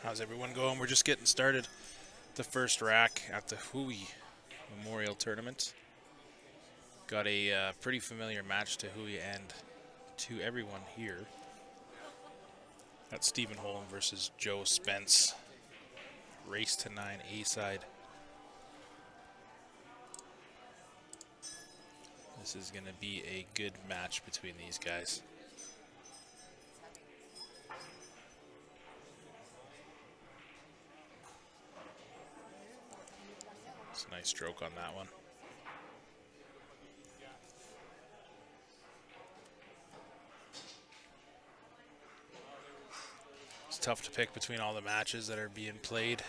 How's everyone going? We're just getting started. The first rack at the Hooey Memorial Tournament. Got a pretty familiar match to Hooey and to everyone here. That's Stephen Holm versus Joe Spence. Race to 9 A-side. This is going to be a good match between these guys. It's a nice stroke on that one. It's tough to pick between all the matches that are being played.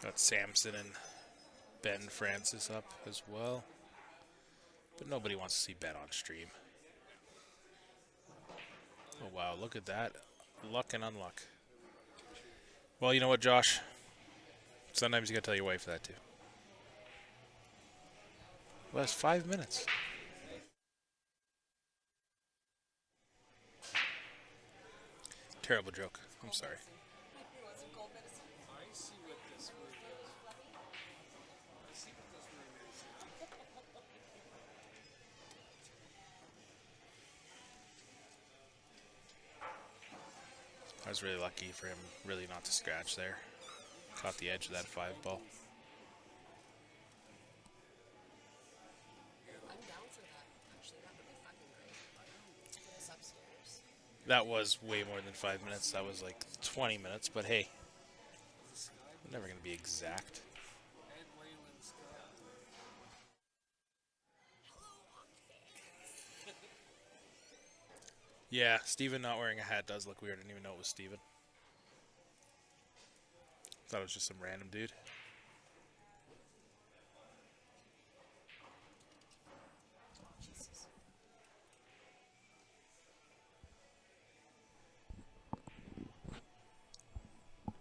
Got Samson and Ben Francis up as well. But nobody wants to see Ben on stream. Oh, wow, look at that. Luck and unluck. Well, you know what, Josh? Sometimes you got to tell your wife that, too. Well, that's 5 minutes. Terrible joke. I'm sorry. I was really lucky for him really not to scratch there. Caught the edge of that 5 ball. I'm down for that, actually. That would be fucking great. Get us upstairs. That was way more than 5 minutes. That was like 20 minutes, but hey. I'm never going to be exact. Yeah, Steven not wearing a hat does look weird. I didn't even know it was Steven. Thought it was just some random dude.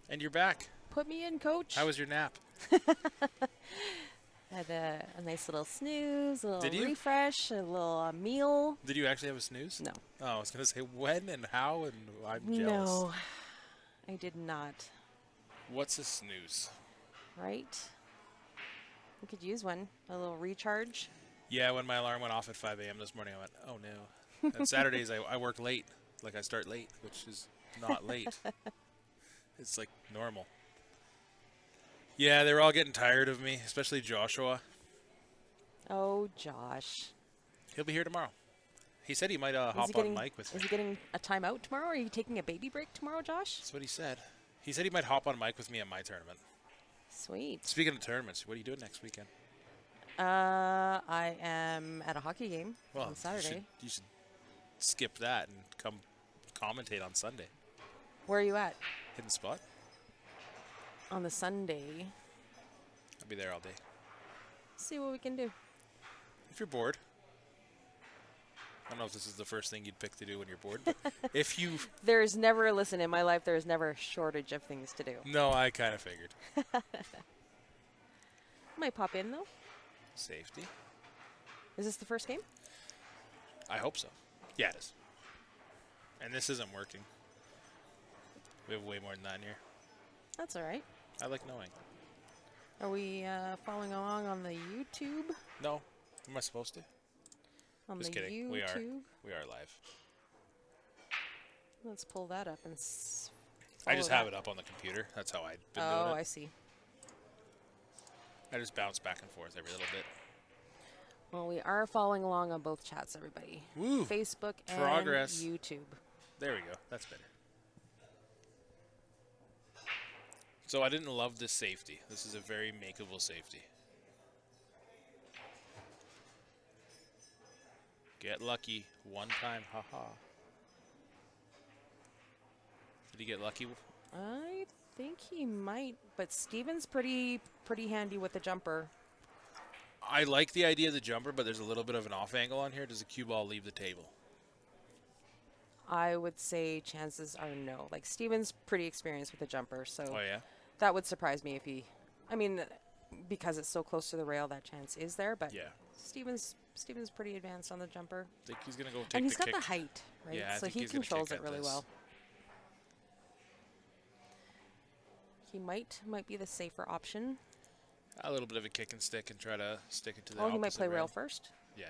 And you're back. Put me in, coach. How was your nap? Had a nice little snooze, a Did little you? refresh, a little meal. Did you actually have a snooze? No. Oh, I was going to say when and how, and I'm jealous. No, I did not. What's a snooze? Right? We could use one. A little recharge. Yeah, when my alarm went off at 5 a.m. this morning, I went, oh no. And Saturdays, I work late. Like I start late, which is not late. It's like normal. Yeah, they were all getting tired of me, especially Joshua. Oh, Josh. He'll be here tomorrow. He said he might hop on mic with me. Is he getting a timeout tomorrow? Or are you taking a baby break tomorrow, Josh? That's what he said. He said he might hop on mic with me at my tournament. Sweet. Speaking of tournaments, what are you doing next weekend? I am at a hockey game on Saturday. You should skip that and come commentate on Sunday. Where are you at? Hidden spot? On the Sunday. I'll be there all day. See what we can do. If you're bored. I don't know if this is the first thing you'd pick to do when you're bored, but if you... There's never, listen, in my life, there's never a shortage of things to do. No, I kind of figured. Might pop in, though. Safety. Is this the first game? I hope so. Yeah, it is. And this isn't working. We have way more than that in here. That's all right. I like knowing. Are we following along on the YouTube? No. Am I supposed to? On Just the kidding. YouTube? We are live. Let's pull that up and I just have it up on the computer. That's how I've been doing it. Oh, I see. I just bounce back and forth every little bit. Well, we are following along on both chats, everybody. Woo! Facebook Progress. and YouTube. There we go. That's better. So I didn't love this safety. This is a very makeable safety. Get lucky one time. Haha. Did he get lucky? I think he might, but Steven's pretty handy with the jumper. I like the idea of the jumper, but there's a little bit of an off angle on here. Does the cue ball leave the table? I would say chances are no. Like, Steven's pretty experienced with the jumper, so Oh, yeah? that would surprise me if he... I mean, because it's so close to the rail, that chance is there, but Yeah. Steven's pretty advanced on the jumper. I think he's going to go take And he's the got kick. the height, right? Yeah, I so think he he's gonna controls kick it at really this. well. He might be the safer option. A little bit of a kick and stick and try to stick it to the Oh, he might opposite play rail rail. first. Yeah.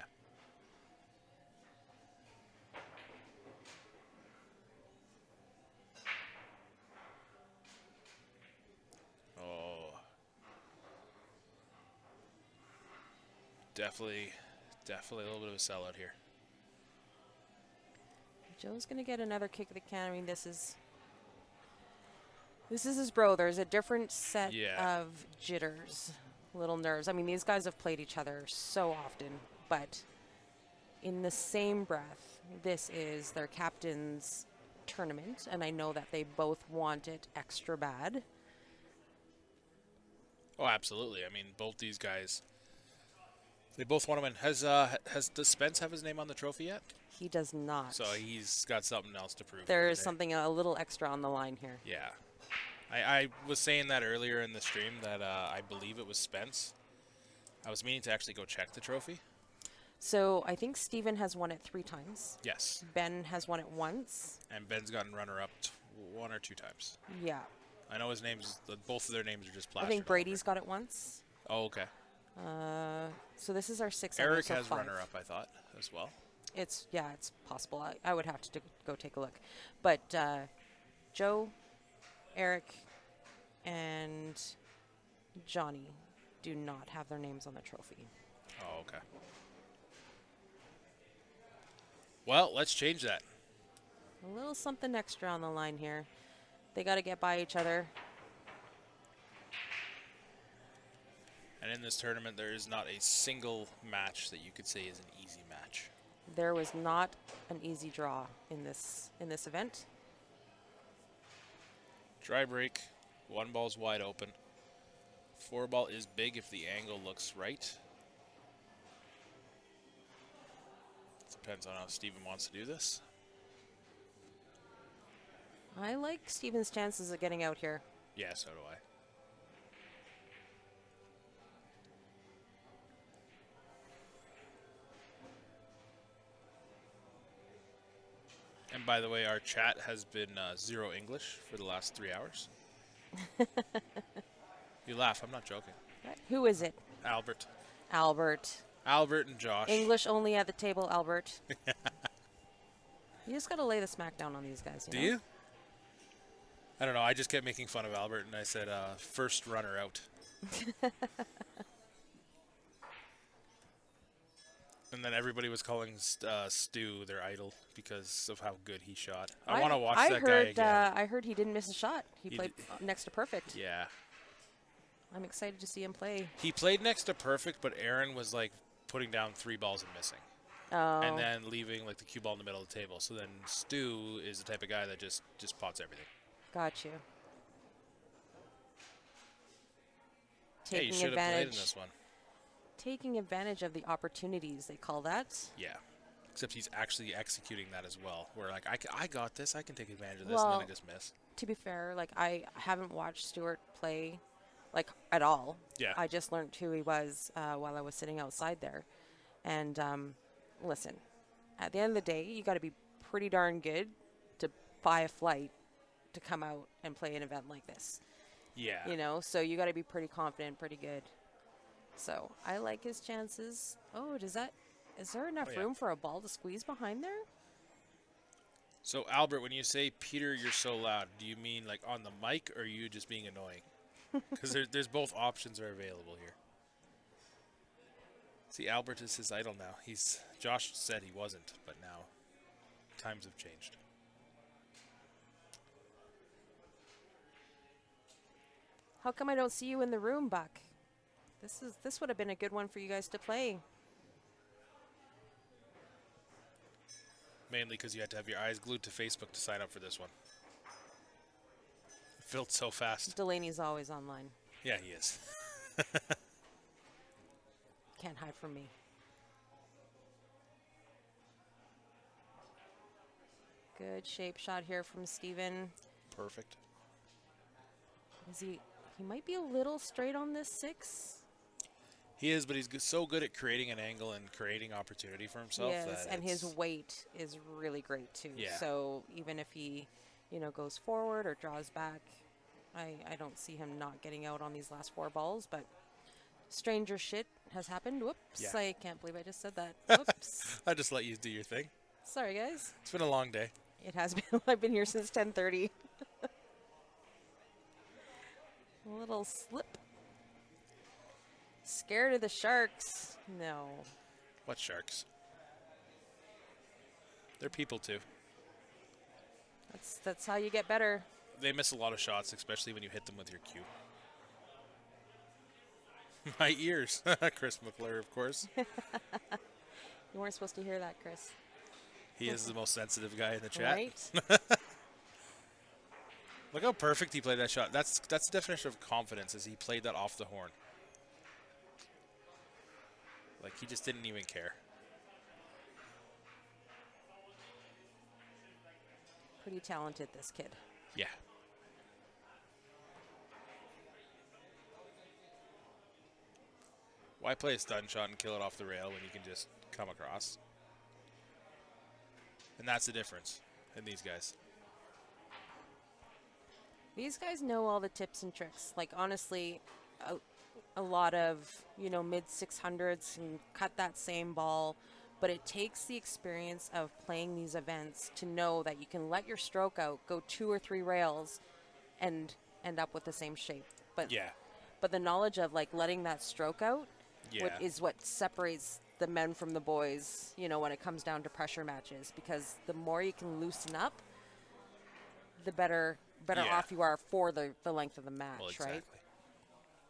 Oh. Definitely a little bit of a sellout here. Joe's going to get another kick of the can. I mean, this is his bro. There's a different set Yeah. of jitters, little nerves. I mean, these guys have played each other so often, but in the same breath, this is their captain's tournament, and I know that they both want it extra bad. Oh, absolutely. I mean, both these guys, they both want to win. Does Spence have his name on the trophy yet? He does not. So he's got something else to prove. There here is today. something a little extra on the line here. Yeah. I was saying that earlier in the stream that I believe it was Spence. I was meaning to actually go check the trophy. So I think Steven has won it 3 times. Yes. Ben has won it once. And Ben's gotten runner-up 1 or 2 times. Yeah. I know his name's, both of their names are just I plastered. think Brady's got it once. Oh, okay. So this is our 6th. Eric so has 5. runner-up, I thought, as well. It's possible. I would have to go take a look. But Joe, Eric, and Johnny do not have their names on the trophy. Oh, okay. Well, let's change that. A little something extra on the line here. They got to get by each other. And in this tournament, there is not a single match that you could say is an easy match. There was not an easy draw in this event. Dry break, 1 ball's wide open. 4 ball is big if the angle looks right. Depends on how Steven wants to do this. I like Steven's chances of getting out here. Yeah, so do I. And by the way, our chat has been 0 English for the last 3 hours. You laugh, I'm not joking. Who is it? Albert. Albert. Albert and Josh. English only at the table, Albert. You just got to lay the smack down on these guys. Do you? I don't know. I just kept making fun of Albert, and I said, first runner out. And then everybody was calling Stu their idol because of how good he shot. I want to watch that guy again. I heard he didn't miss a shot. He played next to perfect. Yeah. I'm excited to see him play. He played next to perfect, but Aaron was like putting down 3 balls and missing. Oh. And then leaving like the cue ball in the middle of the table. So then Stu is the type of guy that just pots everything. Got you. Hey, you should have played in this one. Taking advantage of the opportunities, they call that. Yeah. Except he's actually executing that as well. Where like, I got this, I can take advantage of this, Well, and then I just miss. To be fair, like I haven't watched Stuart play like at all. Yeah. I just learned who he was while I was sitting outside there. And listen, at the end of the day, you got to be pretty darn good to buy a flight to come out and play an event like this. Yeah. You know, so you got to be pretty confident, pretty good. So I like his chances. Oh, is there enough room for a ball to squeeze behind there? So Albert, when you say Peter, you're so loud, do you mean like on the mic, or are you just being annoying? Because there's both options are available here. See, Albert is his idol now. Josh said he wasn't, but now times have changed. How come I don't see you in the room, Buck? This would have been a good one for you guys to play. Mainly because you had to have your eyes glued to Facebook to sign up for this one. It filled so fast. Delaney's always online. Yeah, he is. Can't hide from me. Good shape shot here from Steven. Perfect. He might be a little straight on this 6. He is, but he's so good at creating an angle and creating opportunity for himself. Yes, and his weight is really great too. Yeah. So even if he, goes forward or draws back, I don't see him not getting out on these last 4 balls, but stranger shit has happened. Whoops. Yeah. I can't believe I just said that. Whoops. I just let you do your thing. Sorry, guys. It's been a long day. It has been. I've been here since 10:30. A little slip. Scared of the Sharks? No. What Sharks? They're people too. That's how you get better. They miss a lot of shots, especially when you hit them with your cue. My ears. Chris McClure, of course. You weren't supposed to hear that, Chris. He is the most sensitive guy in the chat. Right? Look how perfect he played that shot. That's the definition of confidence, is he played that off the horn. Like, he just didn't even care. Pretty talented, this kid. Yeah. Why play a stun shot and kill it off the rail when you can just come across? And that's the difference in these guys. These guys know all the tips and tricks. Like, honestly, a lot of, mid 600s can cut that same ball, but it takes the experience of playing these events to know that you can let your stroke out, go 2 or 3 rails, and end up with the same shape. But Yeah. But the knowledge of, like, letting that stroke out Yeah. is what separates the men from the boys, when it comes down to pressure matches. Because the more you can loosen up, the better Yeah. off you are for the length of the match, Well, exactly. right?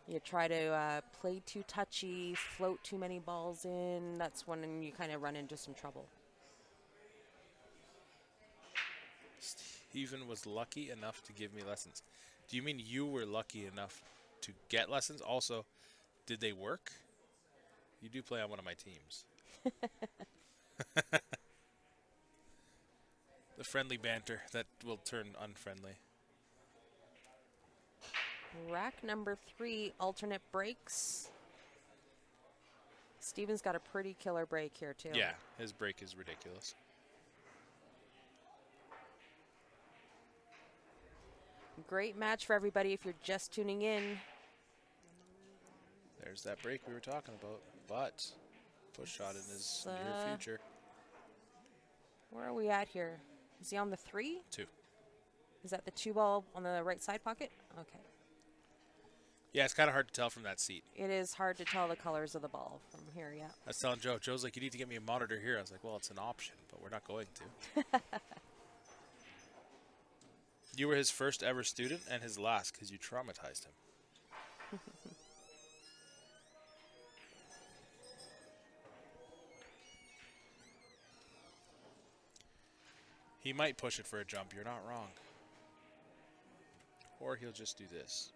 You try to play too touchy, float too many balls in. That's when you kind of run into some trouble. Steven was lucky enough to give me lessons. Do you mean you were lucky enough to get lessons? Also, did they work? You do play on one of my teams. The friendly banter that will turn unfriendly. Rack number 3, alternate breaks. Steven's got a pretty killer break here, too. Yeah, his break is ridiculous. Great match for everybody if you're just tuning in. There's that break we were talking about, but push shot in his near future. Where are we at here? Is he on the 3? 2. Is that the 2 ball on the right side pocket? Okay. Yeah, it's kind of hard to tell from that seat. It is hard to tell the colors of the ball from here, yeah. I was telling Joe. Joe's like, you need to get me a monitor here. I was like, well, it's an option, but we're not going to. You were his first ever student and his last because you traumatized him. He might push it for a jump. You're not wrong. Or he'll just do this.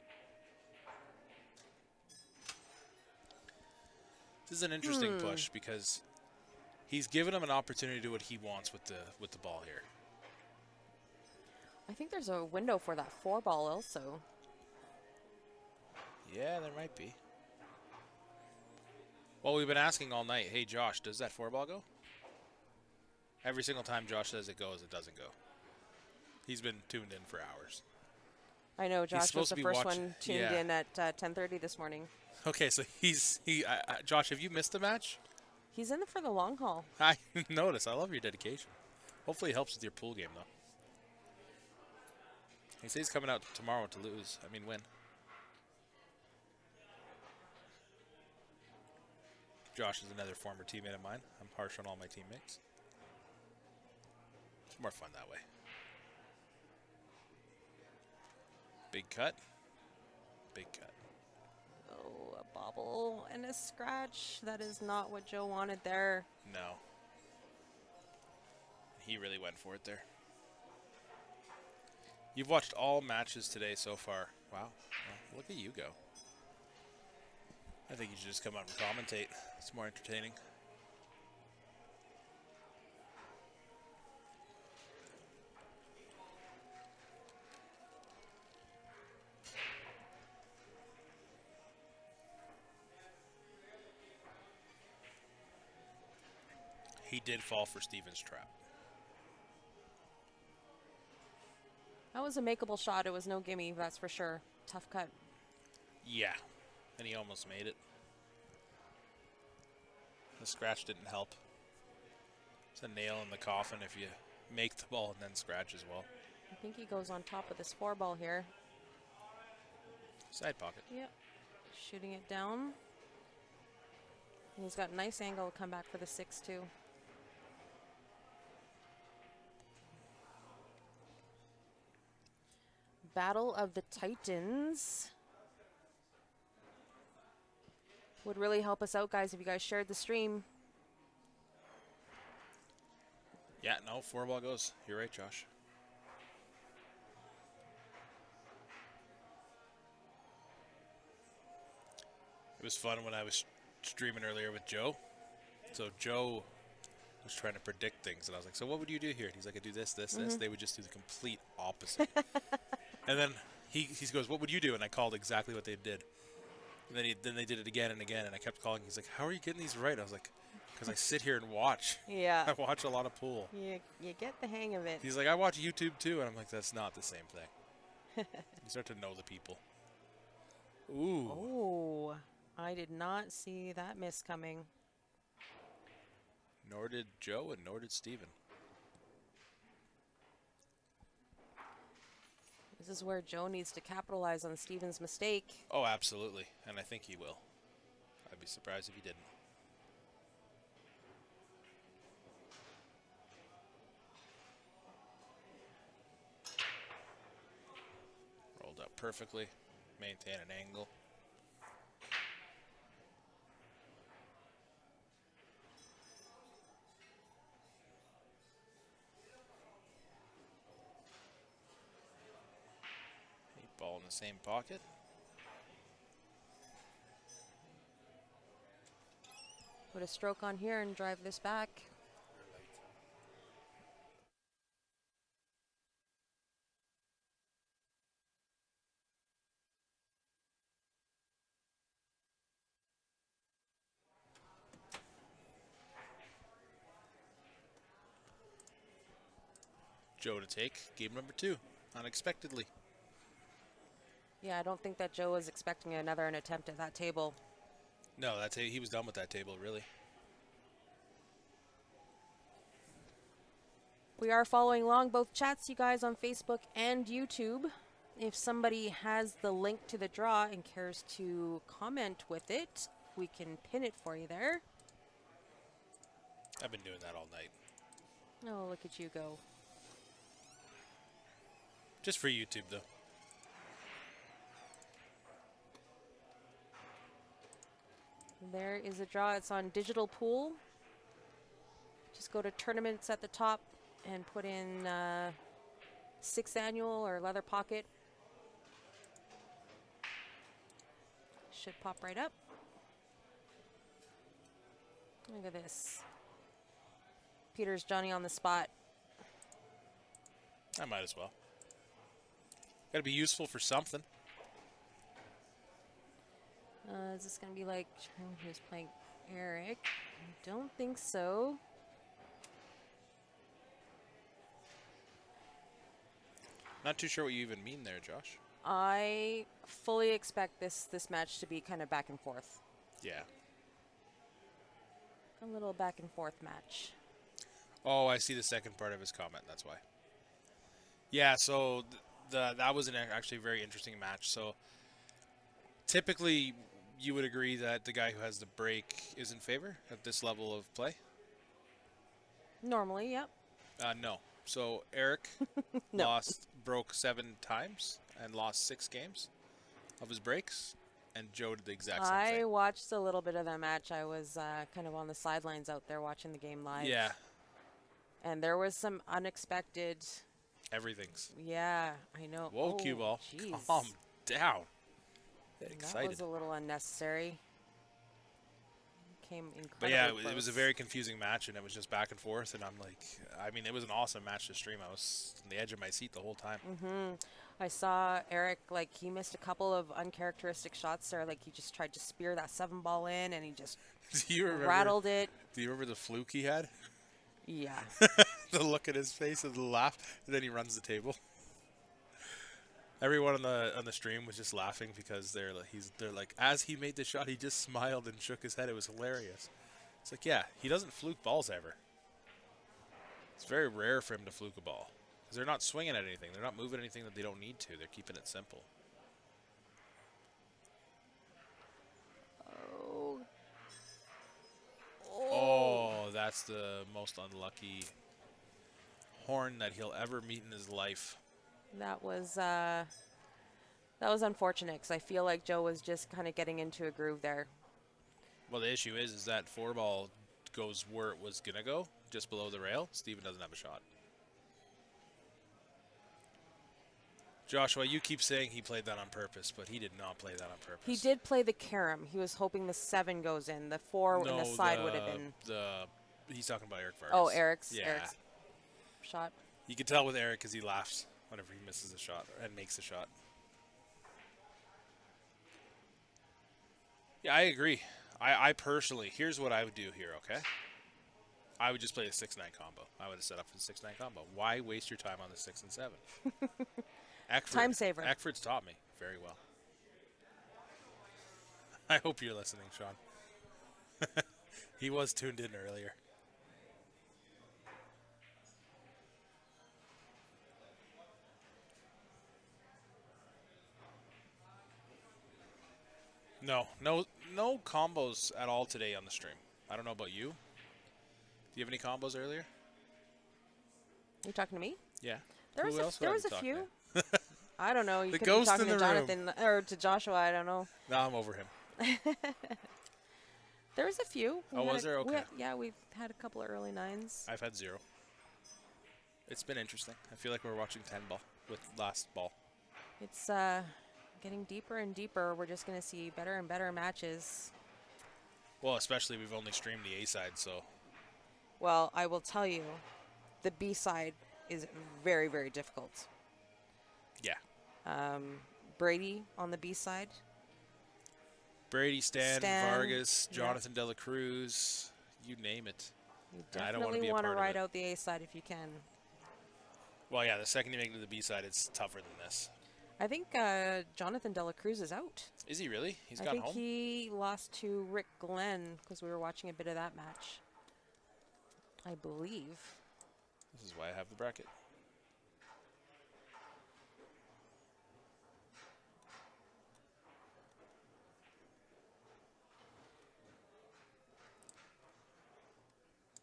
This is an interesting push because he's given him an opportunity to do what he wants with the ball here. I think there's a window for that 4 ball also. Yeah, there might be. Well, we've been asking all night, hey, Josh, does that 4 ball go? Every single time Josh says it goes, it doesn't go. He's been tuned in for hours. I know, Josh was supposed the to be first watching- one tuned yeah. in at 10:30 this morning. Okay, so Josh, have you missed the match? He's in for the long haul. I noticed. I love your dedication. Hopefully it helps with your pool game, though. He says he's coming out tomorrow to lose. I mean, win. Josh is another former teammate of mine. I'm harsh on all my teammates. It's more fun that way. Big cut. Big cut. Oh, a bobble and a scratch. That is not what Joe wanted there. No. He really went for it there. You've watched all matches today so far. Wow. Well, look at you go. I think you should just come out and commentate. It's more entertaining. He did fall for Steven's trap. That was a makeable shot. It was no gimme, that's for sure. Tough cut. Yeah. And he almost made it. The scratch didn't help. It's a nail in the coffin if you make the ball and then scratch as well. I think he goes on top of this 4-ball here. Side pocket. Yep. Shooting it down. And he's got a nice angle to come back for the 6-2. Battle of the Titans. Would really help us out, guys, if you guys shared the stream. Yeah, no, 4-ball goes. You're right, Josh. It was fun when I was streaming earlier with Joe. So Joe was trying to predict things, and I was like, so what would you do here? And he's like, I do this, this, this. They would just do the complete opposite. And then he goes, what would you do? And I called exactly what they did. And then they did it again and again, and I kept calling. He's like, how are you getting these right? I was like, because I sit here and watch. Yeah. I watch a lot of pool. You get the hang of it. He's like, I watch YouTube too. And I'm like, that's not the same thing. You start to know the people. Ooh. Oh, I did not see that miss coming. Nor did Joe, and nor did Steven. This is where Joe needs to capitalize on Steven's mistake. Oh, absolutely. And I think he will. I'd be surprised if he didn't. Rolled up perfectly. Maintain an angle. Ball in the same pocket. Put a stroke on here and drive this back. Joe to take game number 2, unexpectedly. Yeah, I don't think that Joe was expecting an attempt at that table. No, he was done with that table, really. We are following along both chats, you guys, on Facebook and YouTube. If somebody has the link to the draw and cares to comment with it, we can pin it for you there. I've been doing that all night. Oh, look at you go. Just for YouTube, though. There is a draw. It's on Digital Pool. Just go to tournaments at the top and put in 6th annual or leather pocket. Should pop right up. Look at this. Peter's Johnny on the spot. I might as well. Got to be useful for something. Is this going to be like who's playing Eric? I don't think so. Not too sure what you even mean there, Josh. I fully expect this match to be kind of back and forth. Yeah. A little back and forth match. Oh, I see the second part of his comment. That's why. Yeah, so that was actually a very interesting match. So typically, you would agree that the guy who has the break is in favor at this level of play? Normally, yep. No. So Eric No. broke 7 times and lost 6 games of his breaks, and Joe did the exact same I thing. watched a little bit of that match. I was kind of on the sidelines out there watching the game live. Yeah. And there was some unexpected. Everything's. Yeah, I know. Whoa, Oh, cue ball. jeez. Calm down. Get That excited. was a little unnecessary. Came incredibly But yeah, close. it was a very confusing match, and it was just back and forth. And I'm like, I mean, it was an awesome match to stream. I was on the edge of my seat the whole time. I saw Eric, like, he missed a couple of uncharacteristic shots there. Like, he just tried to spear that 7-ball in, and he just Do you remember? rattled it. Do you remember the fluke he had? Yeah. The look at his face and the laugh, and then he runs the table. Everyone on the stream was just laughing because they're like as he made the shot, he just smiled and shook his head. It was hilarious. It's like, yeah, he doesn't fluke balls ever. It's very rare for him to fluke a ball because they're not swinging at anything. They're not moving anything that they don't need to. They're keeping it simple. Oh. Oh, that's the most unlucky horn that he'll ever meet in his life. That was unfortunate because I feel like Joe was just kind of getting into a groove there. Well, the issue is that 4-ball goes where it was going to go, just below the rail. Steven doesn't have a shot. Joshua, you keep saying he played that on purpose, but he did not play that on purpose. He did play the carom. He was hoping the 7 goes in. The 4 in the side would have been. He's talking about Eric Vargas. Oh, Eric's shot. You can tell with Eric because he laughs whenever he misses a shot and makes a shot. Yeah, I agree. I personally, here's what I would do here, okay? I would just play a 6-9 combo. I would have set up for the 6-9 combo. Why waste your time on the 6 and 7? Time saver. Eckford's taught me very well. I hope you're listening, Sean. He was tuned in earlier. No combos at all today on the stream. I don't know about you. Do you have any combos earlier? You talking to me? Yeah. There was a few. I don't know. You The could be ghost talking in to the room. Jonathan or to Joshua. I don't know. No, I'm over him. There was a few. Was there? Okay. We've had a couple of early 9s. I've had 0. It's been interesting. I feel like we're watching 10-ball with last ball. It's getting deeper and deeper. We're just going to see better and better matches. Well, especially we've only streamed the A side, so. Well, I will tell you, the B side is very, very difficult. Yeah. Brady on the B side. Brady, Stan Vargas, yeah. Jonathan Dela Cruz, you name it. You I don't want to be definitely a want to part of ride it. out the A side if you can. Well, yeah, the second you make it to the B side, it's tougher than this. I think Jonathan Dela Cruz is out. Is he really? He's I gone think home? he lost to Rick Glenn because we were watching a bit of that match. I believe. This is why I have the bracket.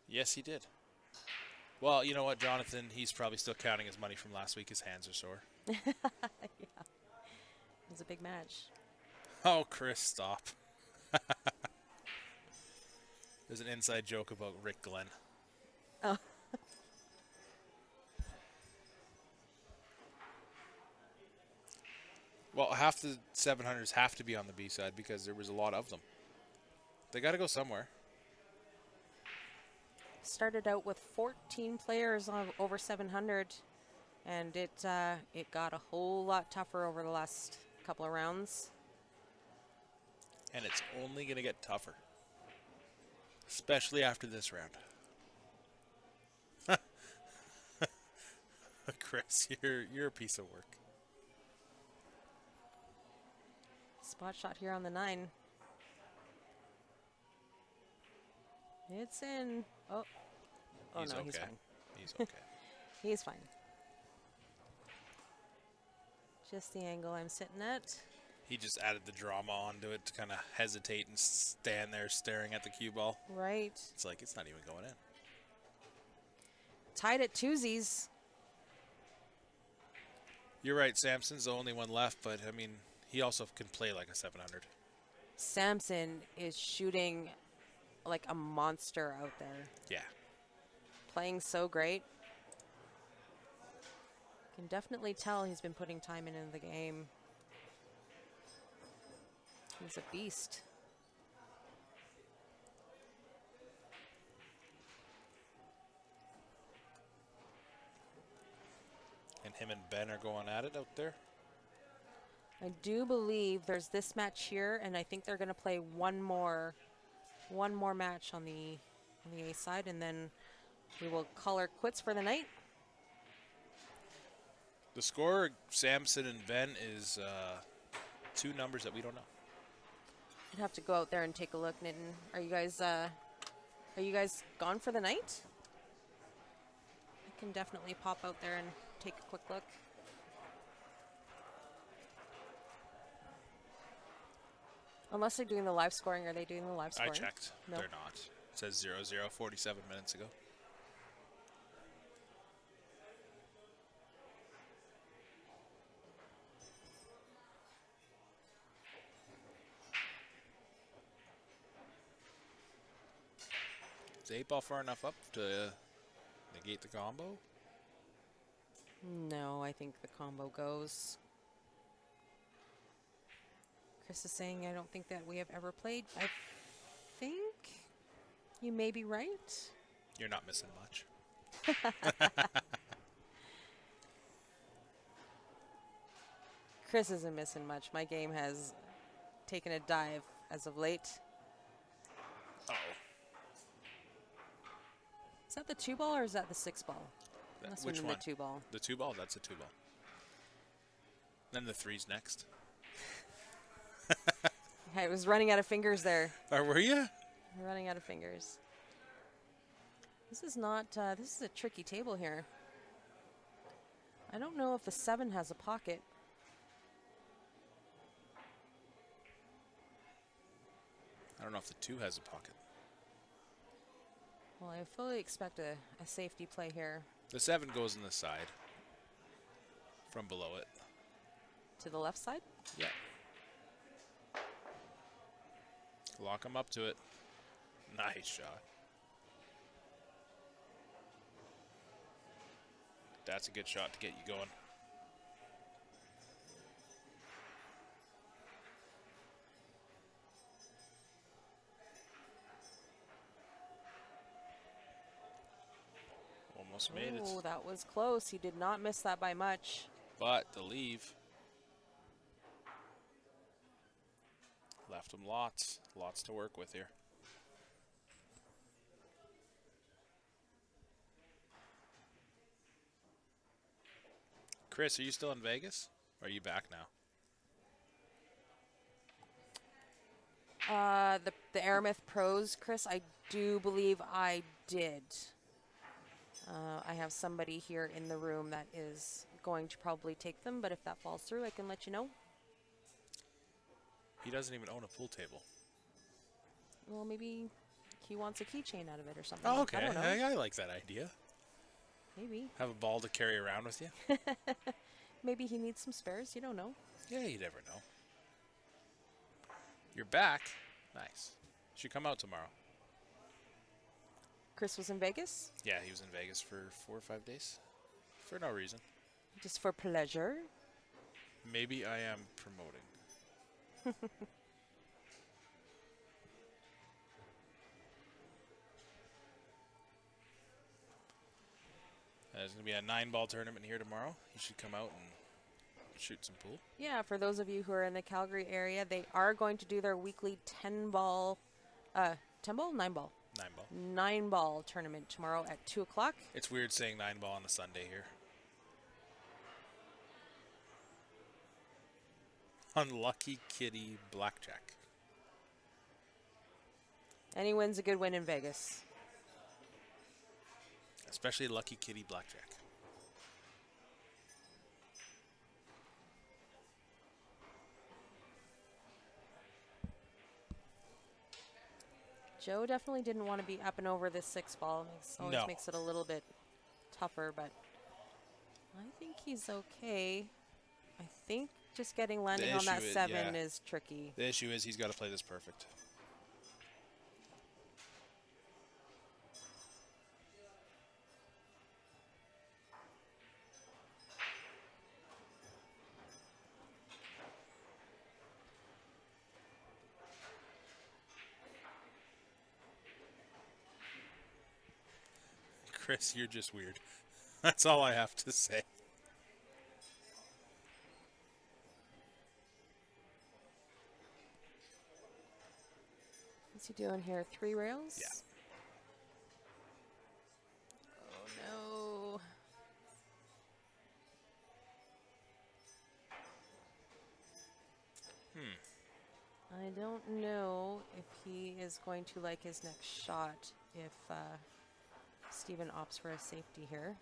Yes, he did. Well, you know what, Jonathan? He's probably still counting his money from last week. His hands are sore. Yeah. It was a big match. Oh, Chris, stop. There's an inside joke about Rick Glenn. Oh. Well, half the 700s have to be on the B side because there was a lot of them. They got to go somewhere. Started out with 14 players on over 700, and it got a whole lot tougher over the last couple of rounds. And it's only going to get tougher, especially after this round. Chris, you're a piece of work. Spot shot here on the 9. It's in. Oh He's no, okay. he's fine. He's okay. He's fine. Just the angle I'm sitting at. He just added the drama onto it to kind of hesitate and stand there staring at the cue ball. Right. It's like it's not even going in. Tied at twosies. You're right. Samson's the only one left, but I mean, he also can play like a 700. Samson is shooting like a monster out there. Yeah. Playing so great. Can definitely tell he's been putting time into the game. He's a beast. And him and Ben are going at it out there. I do believe there's this match here, and I think they're going to play one more match on the A side, and then we will call our quits for the night. The score, Samson and Ben, is 2 numbers that we don't know. I'd have to go out there and take a look. Nitin, are you guys gone for the night? I can definitely pop out there and take a quick look. Unless they're doing the live scoring, are they doing the live scoring? I checked. No. They're not. It says 0-0, 47 minutes ago. Is the 8-ball far enough up to negate the combo? No, I think the combo goes. Chris is saying, I don't think that we have ever played. I think you may be right. You're not missing much. Chris isn't missing much. My game has taken a dive as of late. Uh-oh. Is that the 2-ball or is that the 6-ball? Which one? The 2-ball. The 2-ball? That's a 2-ball. Then the 3's next. I was running out of fingers there. Or were you? Running out of fingers. This is not, this is a tricky table here. I don't know if the 7 has a pocket. I don't know if the 2 has a pocket. Well, I fully expect a safety play here. The 7 goes in the side. From below it. To the left side? Yeah. Lock him up to it. Nice shot. That's a good shot to get you going. Almost made it. Oh, that was close. He did not miss that by much. But the leave left him lots to work with here. Chris, are you still in Vegas? Or are you back now? The Aramith Pros, Chris, I do believe I did. I have somebody here in the room that is going to probably take them, but if that falls through, I can let you know. He doesn't even own a pool table. Well, maybe he wants a keychain out of it or something. Oh, okay. I don't know. I like that idea. Maybe. Have a ball to carry around with you. Maybe he needs some spares. You don't know. Yeah, you never know. You're back. Nice. Should come out tomorrow. Chris was in Vegas? Yeah, he was in Vegas for 4 or 5 days. For no reason. Just for pleasure? Maybe I am promoting. There's going to be a 9-ball tournament here tomorrow. You should come out and shoot some pool. Yeah, for those of you who are in the Calgary area, they are going to do their weekly 10-ball, 10-ball? 9-ball. 9-ball. 9-ball tournament tomorrow at 2 o'clock. It's weird saying 9-ball on a Sunday here. Unlucky Kitty Blackjack. Any win's a good win in Vegas. Especially Lucky Kitty Blackjack. Joe definitely didn't want to be up and over this 6-ball. Always makes it a little bit tougher, but I think he's okay. I think just getting landing on that 7 is tricky. The issue is he's got to play this perfect. Chris, you're just weird. That's all I have to say. What's he doing here? 3 rails? Yeah. Oh, no. don't know if he is going to like his next shot if Steven opts for a safety here.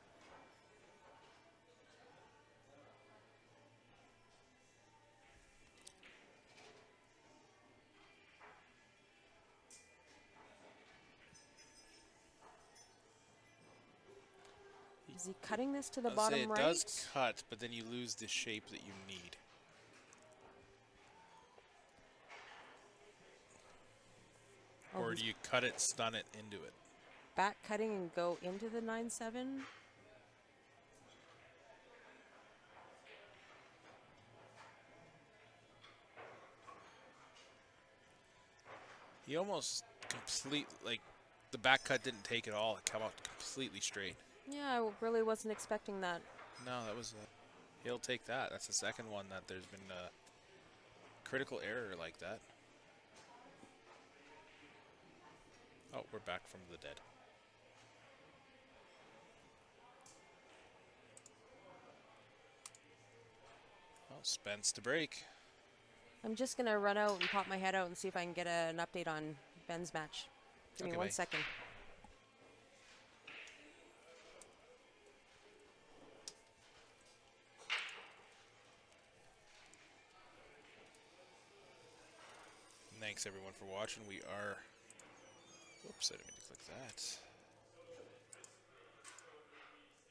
Is he cutting this to the bottom it right? does cut, but then you lose the shape that you need. Oh, Or he's do you cut it, stun it into it? back cutting and go into the 9-7? He almost like, the back cut didn't take it all. It came out completely straight. Yeah, I really wasn't expecting that. No, that was he'll take that. That's the second one that there's been a critical error like that. Oh, we're back from the dead. Oh, Spence to break. I'm just going to run out and pop my head out and see if I can get an update on Ben's match. Give me Okay, 1 bye. second. Thanks everyone for watching. We are. Whoops, I didn't mean to click that.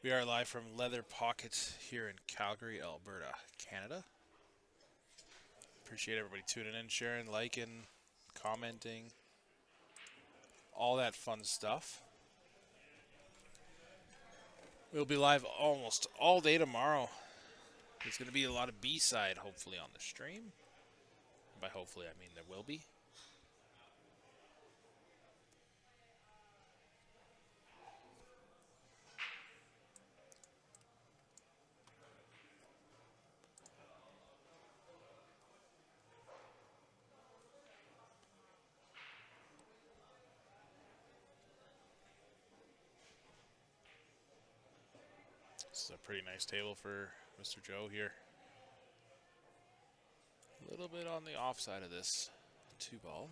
We are live from Leather Pocket here in Calgary, Alberta, Canada. Appreciate everybody tuning in, sharing, liking, commenting, all that fun stuff. We'll be live almost all day tomorrow. There's going to be a lot of B-side, hopefully, on the stream. By hopefully, I mean there will be. This is a pretty nice table for Mr. Joe here. A little bit on the offside of this 2-ball.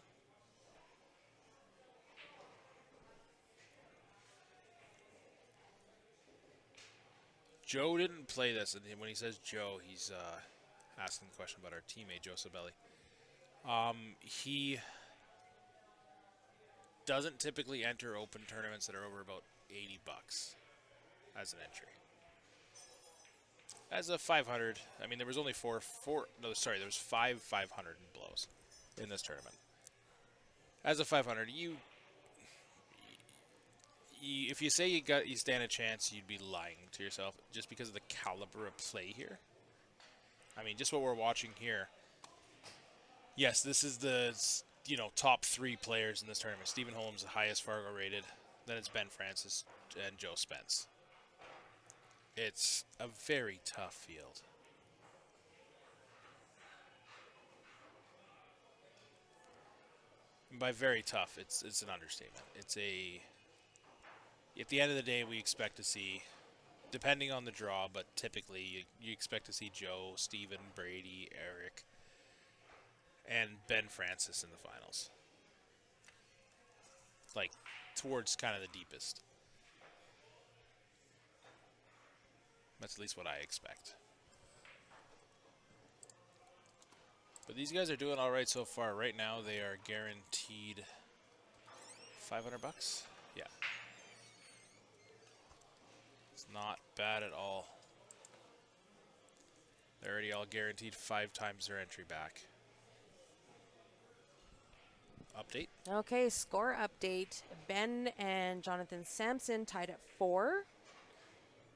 Joe didn't play this, and when he says Joe, he's asking a question about our teammate, Joe Sabelli. He doesn't typically enter open tournaments that are over about $80 as an entry. As a 500, I mean, there was only there was 5 500 in blows in this tournament. As a 500, if you say you stand a chance, you'd be lying to yourself just because of the caliber of play here. I mean, just what we're watching here. Yes, this is the top 3 players in this tournament. Stephen Holmes, the highest Fargo rated. Then it's Ben Francis and Joe Spence. It's a very tough field. And by very tough, it's an understatement. At the end of the day, we expect to see, depending on the draw, but typically you expect to see Joe, Steven, Brady, Eric, and Ben Francis in the finals. Like, towards kind of the deepest. That's at least what I expect. But these guys are doing all right so far. Right now, they are guaranteed $500. Yeah. It's not bad at all. They're already all guaranteed 5 times their entry back. Update. Okay, score update. Ben and Jonathan Sampson tied at 4.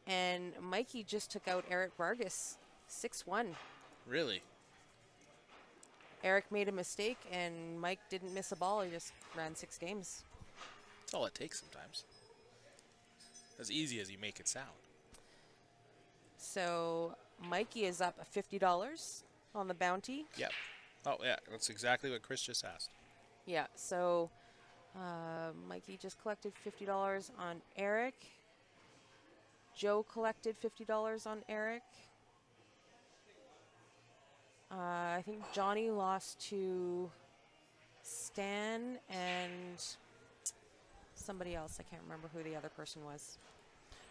And Mikey just took out Eric Vargas, 6-1. Really? Eric made a mistake, and Mike didn't miss a ball. He just ran 6 games. That's all it takes sometimes. As easy as you make it sound. So Mikey is up $50 on the bounty. Yep. Oh, yeah. That's exactly what Chris just asked. Yeah, so Mikey just collected $50 on Eric. Joe collected $50 on Eric. I think Johnny lost to Stan and somebody else. I can't remember who the other person was.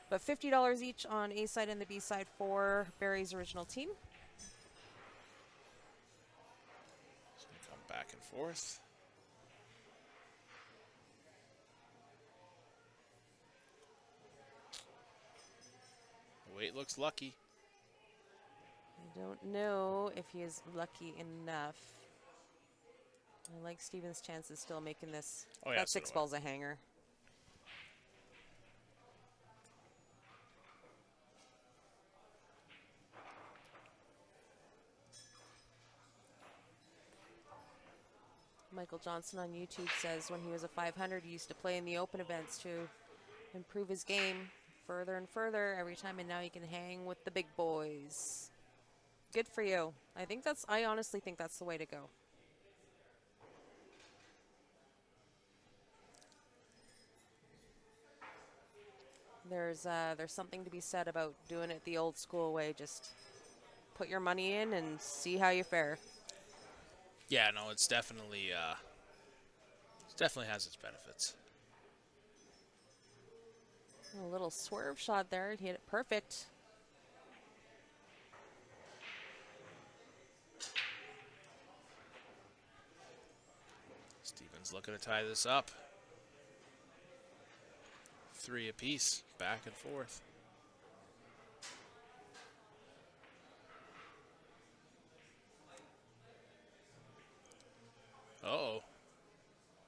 But $50 each on A side and the B side for Barry's original team. Just gonna come back and forth. The weight looks lucky. I don't know if he is lucky enough. I like Steven's chances still making this. Oh, yeah, That so 6 do I. ball's a hanger. Michael Johnson on YouTube says when he was a 500, he used to play in the open events to improve his game further and further every time, and now he can hang with the big boys. Good for you. I honestly think that's the way to go. There's something to be said about doing it the old school way. Just put your money in and see how you fare. Yeah, no, it's definitely has its benefits. A little swerve shot there. He hit it perfect. Steven's looking to tie this up. 3 apiece, back and forth. Uh-oh.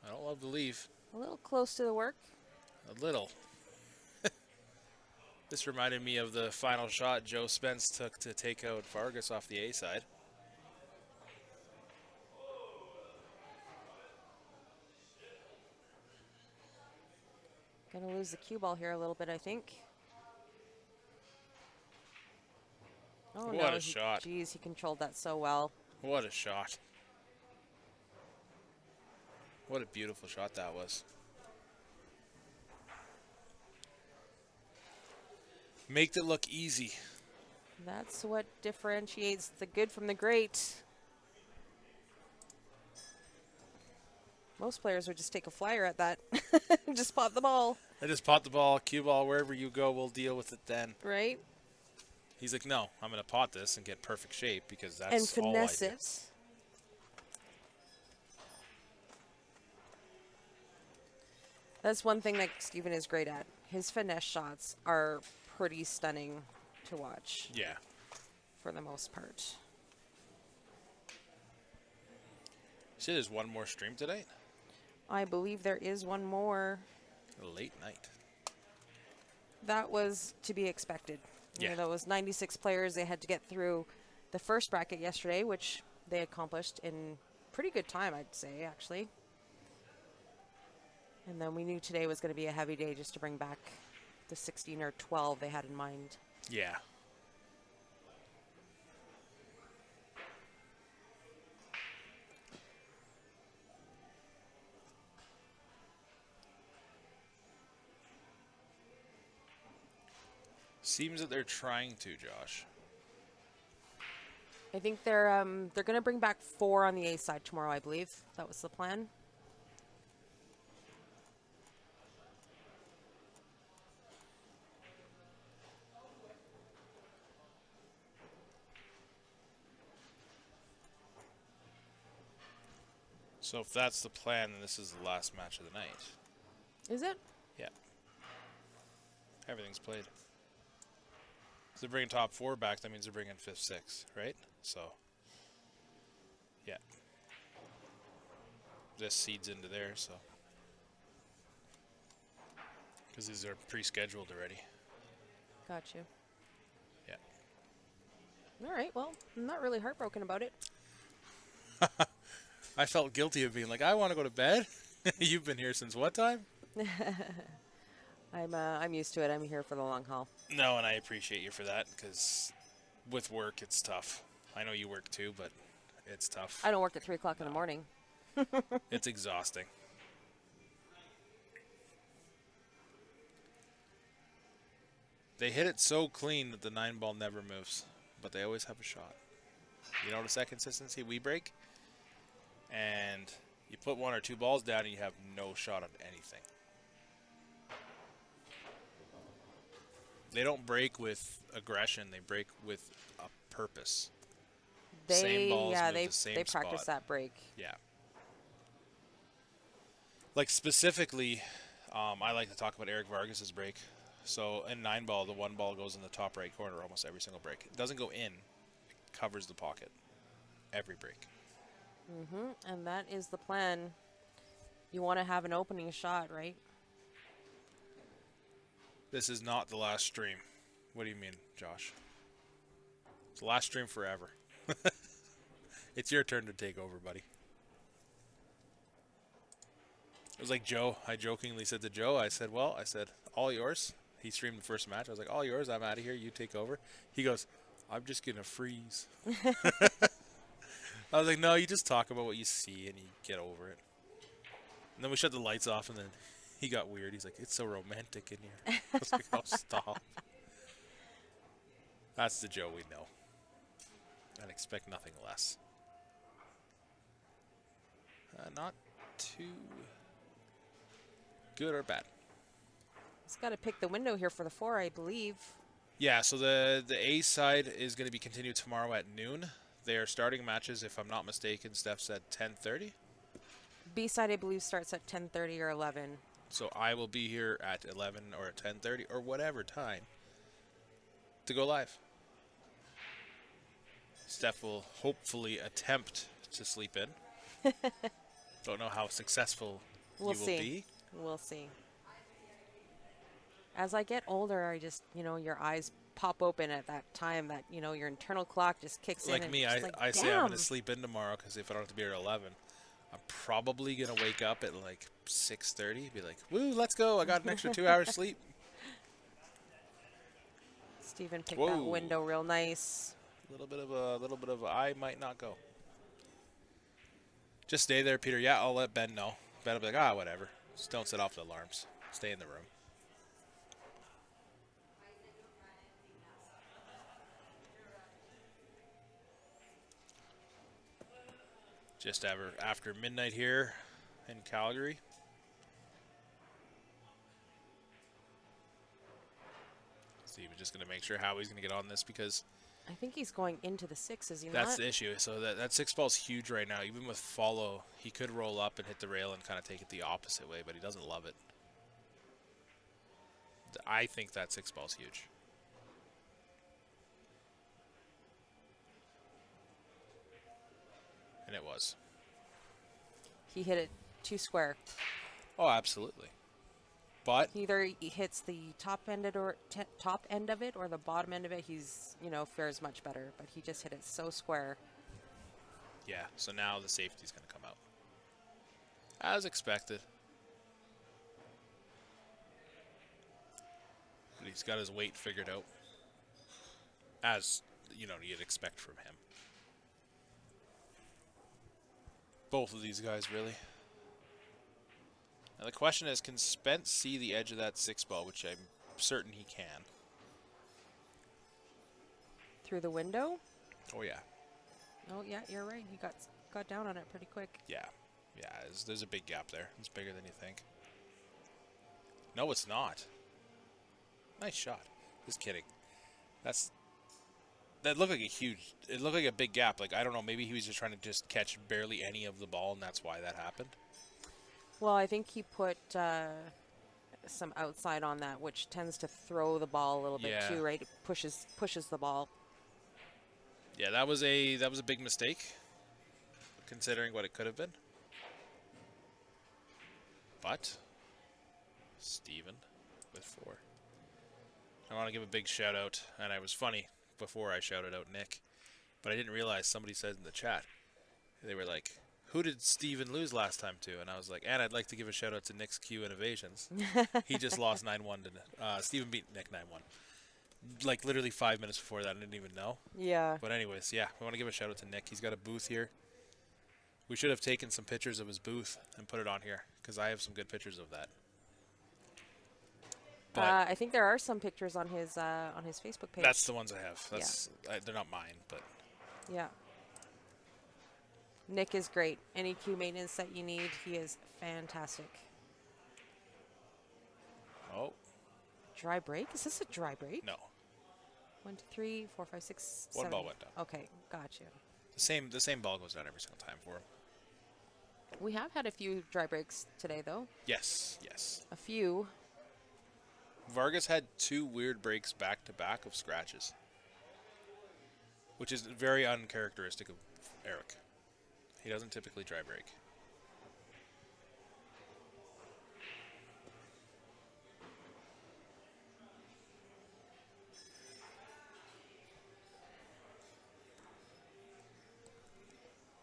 I don't love the leave. A little close to the work. A little. This reminded me of the final shot Joe Spence took to take out Vargas off the A side. Gonna lose the cue ball here a little bit, I think. Oh, What no, a shot. Geez, he controlled that so well. What a shot. What a beautiful shot that was. Make it look easy. That's what differentiates the good from the great. Most players would just take a flyer at that. Just pot the ball. I just pot the ball, cue ball, wherever you go, we'll deal with it then. Right? He's like, no, I'm going to pot this and get perfect shape because that's And all I finesse do. it. That's one thing that Steven is great at. His finesse shots are pretty stunning to watch Yeah. for the most part. You said there's one more stream tonight? I believe there is one more. A late night. That was to be expected. Yeah. That was 96 players. They had to get through the first bracket yesterday, which they accomplished in pretty good time, I'd say, actually. And then we knew today was going to be a heavy day just to bring back the 16 or 12 they had in mind. Yeah. Seems that they're trying to, Josh. I think they're going to bring back 4 on the A side tomorrow, I believe. That was the plan. So if that's the plan, then this is the last match of the night. Is it? Yeah. Everything's played. If they're bringing top 4 back, that means they're bringing 5th, 6th, right? So, yeah. This seeds into there, so. Because these are pre-scheduled already. Got you. Yeah. All right, well, I'm not really heartbroken about it. I felt guilty of being like, I want to go to bed. You've been here since what time? I'm used to it. I'm here for the long haul. No, and I appreciate you for that, because with work, it's tough. I know you work too, but it's tough. I don't work at 3 o'clock in the morning. It's exhausting. They hit it so clean that the 9 ball never moves, but they always have a shot. You notice that consistency? We break, and You put 1 or 2 balls down and you have no shot at anything. They don't break with aggression. They break with a purpose. Same balls move the same they practice spot. that break. Yeah. Like specifically, I like to talk about Eric Vargas's break. So in 9-ball, the 1 ball goes in the top right corner almost every single break. It doesn't go in. It covers the pocket. Every break. And that is the plan. You want to have an opening shot, right? This is not the last stream. What do you mean, Josh? It's the last stream forever. It's your turn to take over, buddy. It was like Joe. I jokingly said to Joe, I said, all yours. He streamed the first match. I was like, all yours. I'm out of here. You take over. He goes, I'm just going to freeze. I was like, no, you just talk about what you see and you get over it. And then we shut the lights off and then he got weird. He's like, it's so romantic in here. I was like, oh, stop. That's the Joe we know. I'd expect nothing less. Not too good or bad. He's got to pick the window here for the 4, I believe. Yeah, so the A side is going to be continued tomorrow at noon. They are starting matches, if I'm not mistaken, Steph said 10:30. B side, I believe, starts at 10:30 or 11. So I will be here at 11 or 10:30 or whatever time to go live. Steph will hopefully attempt to sleep in. Don't know how successful We'll you will see. be. We'll see. As I get older, I just, your eyes pop open at that time that, your internal clock just kicks in. Like me, and I say I'm going to damn. sleep in tomorrow because if I don't have to be here at 11, I'm probably going to wake up at like 6:30, be like, woo, let's go. I got an extra 2 hours sleep. Steven picked Whoa. that window real nice. A little bit of I might not go. Just stay there, Peter. Yeah, I'll let Ben know. Ben will be like, whatever. Just don't set off the alarms. Stay in the room. Just after midnight here in Calgary. Steve is just going to make sure Howie's going to get on this because I think he's going into the 6, is he that's not? the issue. So that 6-ball's huge right now. Even with follow, he could roll up and hit the rail and kind of take it the opposite way, but he doesn't love it. I think that 6-ball's huge. And it was. He hit it too square. Oh, absolutely. But Either he hits the top end of it or the bottom end of it. He's, fares much better. But he just hit it so square. yeah, so now the safety's going to come out. As expected. But he's got his weight figured out. As, you'd expect from him. Both of these guys, really. Now the question is, can Spence see the edge of that 6-ball, which I'm certain he can. Through the window? Oh, yeah. Oh, yeah, you're right. He got down on it pretty quick. Yeah. Yeah, there's a big gap there. It's bigger than you think. No, it's not. Nice shot. Just kidding. That looked like it looked like a big gap. Like, I don't know, maybe he was just trying to just catch barely any of the ball, and that's why that happened. Well, I think he put some outside on that, which tends to throw the ball a little bit Yeah. too, right? It pushes the ball. Yeah, that was a big mistake, considering what it could have been. But Steven with 4. I want to give a big shout out, and I was funny before I shouted out Nick, but I didn't realize somebody said in the chat, they were like, who did Steven lose last time to? And I was like, and I'd like to give a shout out to Nick's Q Innovations. He just lost 9-1 to Steven beat Nick 9-1. Like literally 5 minutes before that, I didn't even know. Yeah. But anyways, yeah, we want to give a shout out to Nick. He's got a booth here. We should have taken some pictures of his booth and put it on here, because I have some good pictures of that. But I think there are some pictures on his Facebook page. that's the ones I have. They're not mine, but Yeah. Nick is great. Any cue maintenance that you need, he is fantastic. Oh, Dry break? Is this a dry break? no. 1, 2, 3, 4, 5, 6, One 7. ball went down. Okay, gotcha. The same ball goes down every single time for him. We have had a few dry breaks today, though. Yes, yes. A few. Vargas had 2 weird breaks back to back of scratches, which is very uncharacteristic of Eric. He doesn't typically dry break.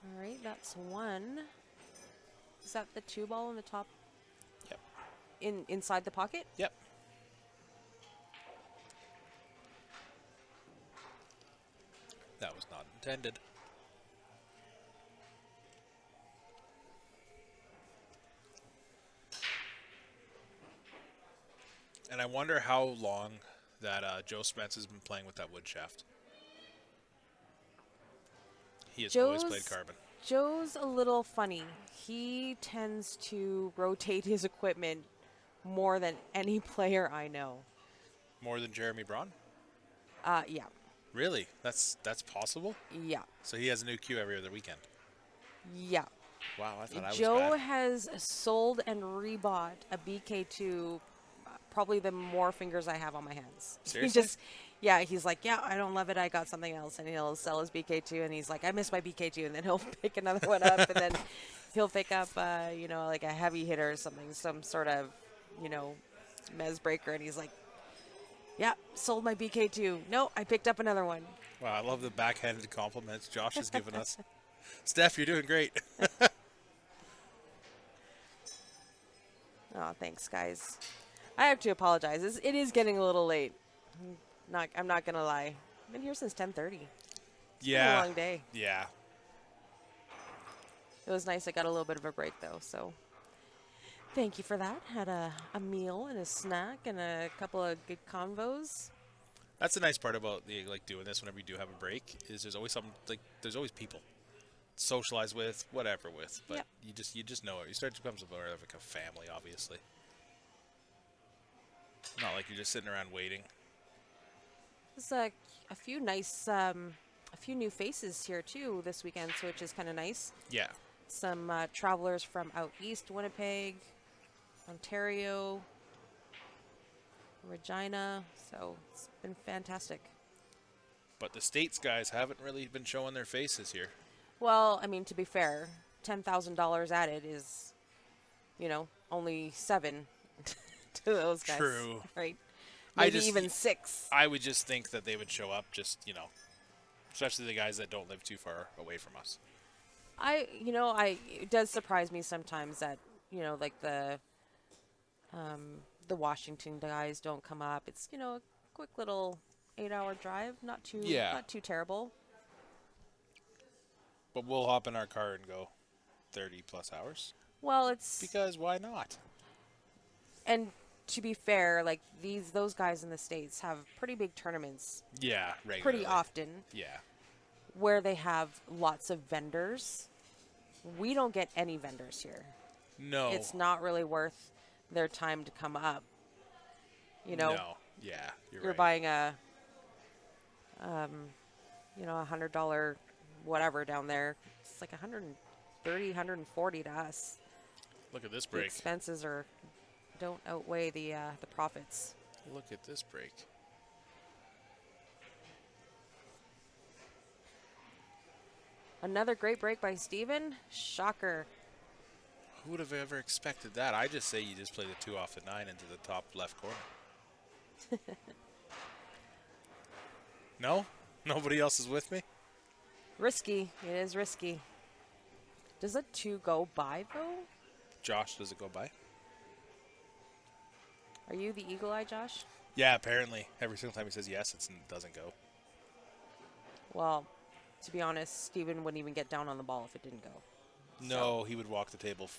All right, that's 1. Is that the 2 ball in the top? Yep. Inside the pocket? Yep. That was not intended. And I wonder how long that Joe Spence has been playing with that wood shaft. He has always played carbon. Joe's a little funny. He tends to rotate his equipment more than any player I know. More than Jeremy Braun? Yeah. Really? That's possible? Yeah. So he has a new cue every other weekend. Yeah. Wow, I thought I was Joe bad. has sold and rebought a BK2 probably the more fingers I have on my hands. Seriously? He's like, yeah, I don't love it. I got something else. And he'll sell his BK2 and he's like, I miss my BK2. And then he'll pick another one up and then he'll pick up, like a heavy hitter or something, some sort of, mez breaker. And he's like, yeah, sold my BK2. No, I picked up another one. Wow, I love the backhanded compliments Josh has given us. Steph, you're doing great. Oh, thanks, guys. I have to apologize. It is getting a little late. I'm not gonna lie. I've been here since 10:30. Yeah. Been a long day. Yeah. It was nice. I got a little bit of a break though, so thank you for that. Had a meal and a snack and a couple of good convos. That's the nice part about doing this whenever you do have a break is there's always there's always people to socialize with, whatever with, but Yep. you just know it. You start to become more of like a family, obviously. Not like you're just sitting around waiting. There's a few nice, a few new faces here too this weekend, so which is kind of nice. Yeah. Some travelers from out east, Winnipeg, Ontario, Regina. So it's been fantastic. But the States guys haven't really been showing their faces here. Well, I mean, to be fair, $10,000 added is, only 7 to those guys. True. Right? I Maybe just- even 6. I would just think that they would show up especially the guys that don't live too far away from us. It does surprise me sometimes that, like the Washington guys don't come up. It's, a quick little 8-hour drive, not too terrible. But we'll hop in our car and go 30 plus hours. Well, it's Because why not? and to be fair, like those guys in the States have pretty big tournaments Yeah, regularly. pretty often Yeah. where they have lots of vendors. We don't get any vendors here. No. It's not really worth their time to come up. No. Yeah, you're You're right. buying a $100 whatever down there. It's like $130, $140 to us. Look at this The break. expenses don't outweigh the profits. Look at this break. Another great break by Steven. Shocker. Who would have ever expected that? I just say you just play the 2 off the 9 into the top left corner. No? Nobody else is with me? Risky. It is risky. Does a 2 go by, though? Josh, does it go by? Are you the eagle eye, Josh? Yeah, apparently. Every single time he says yes, it doesn't go. Well, to be honest, Steven wouldn't even get down on the ball if it didn't go. No, he would walk the table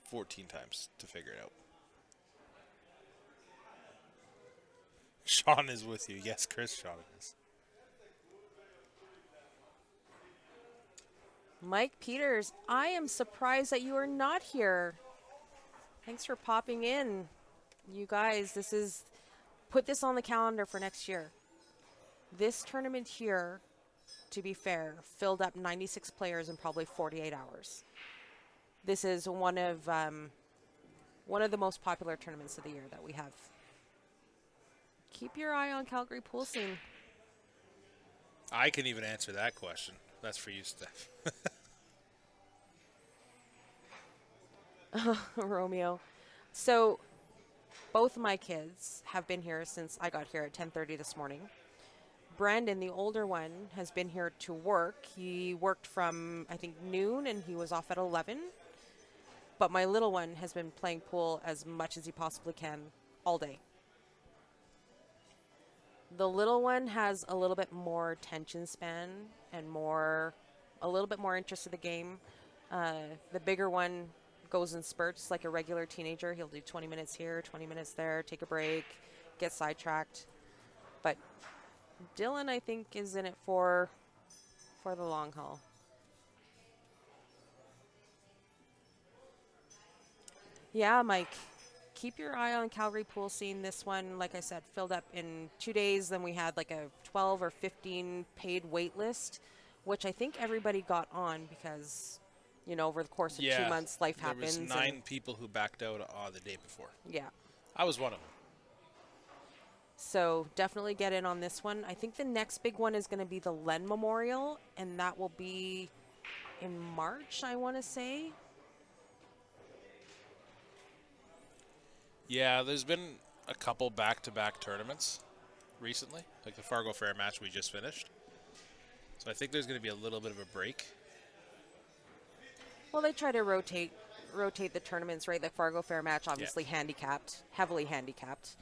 14 times to figure it out. Sean is with you. Yes, Chris, Sean is. Mike Peters, I am surprised that you are not here. Thanks for popping in. You guys, put this on the calendar for next year. This tournament here, to be fair, filled up 96 players in probably 48 hours. This is one of the most popular tournaments of the year that we have. Keep your eye on Calgary pool scene. I can even answer that question. That's for you, Steph. Romeo. So both of my kids have been here since I got here at 10:30 this morning. Brandon, the older one, has been here to work. He worked from, I think, noon, and he was off at 11. But my little one has been playing pool as much as he possibly can all day. The little one has a little bit more attention span and a little bit more interest in the game. The bigger one goes in spurts like a regular teenager. He'll do 20 minutes here, 20 minutes there, take a break, get sidetracked. But Dylan, I think, is in it for the long haul. Yeah, Mike, keep your eye on Calgary pool scene. This one, like I said, filled up in 2 days. Then we had like a 12 or 15 paid wait list, which I think everybody got on because, over the course of 2 months, life happens. There was 9 people who backed out the day before. Yeah. I was one of them. So definitely get in on this one. I think the next big one is going to be the Len Memorial, and that will be in March, I want to say. Yeah, there's been a couple back-to-back tournaments recently, like the Fargo Fair match we just finished. So I think there's going to be a little bit of a break. Well, they try to rotate the tournaments, right? The Fargo Fair match, obviously handicapped, heavily handicapped.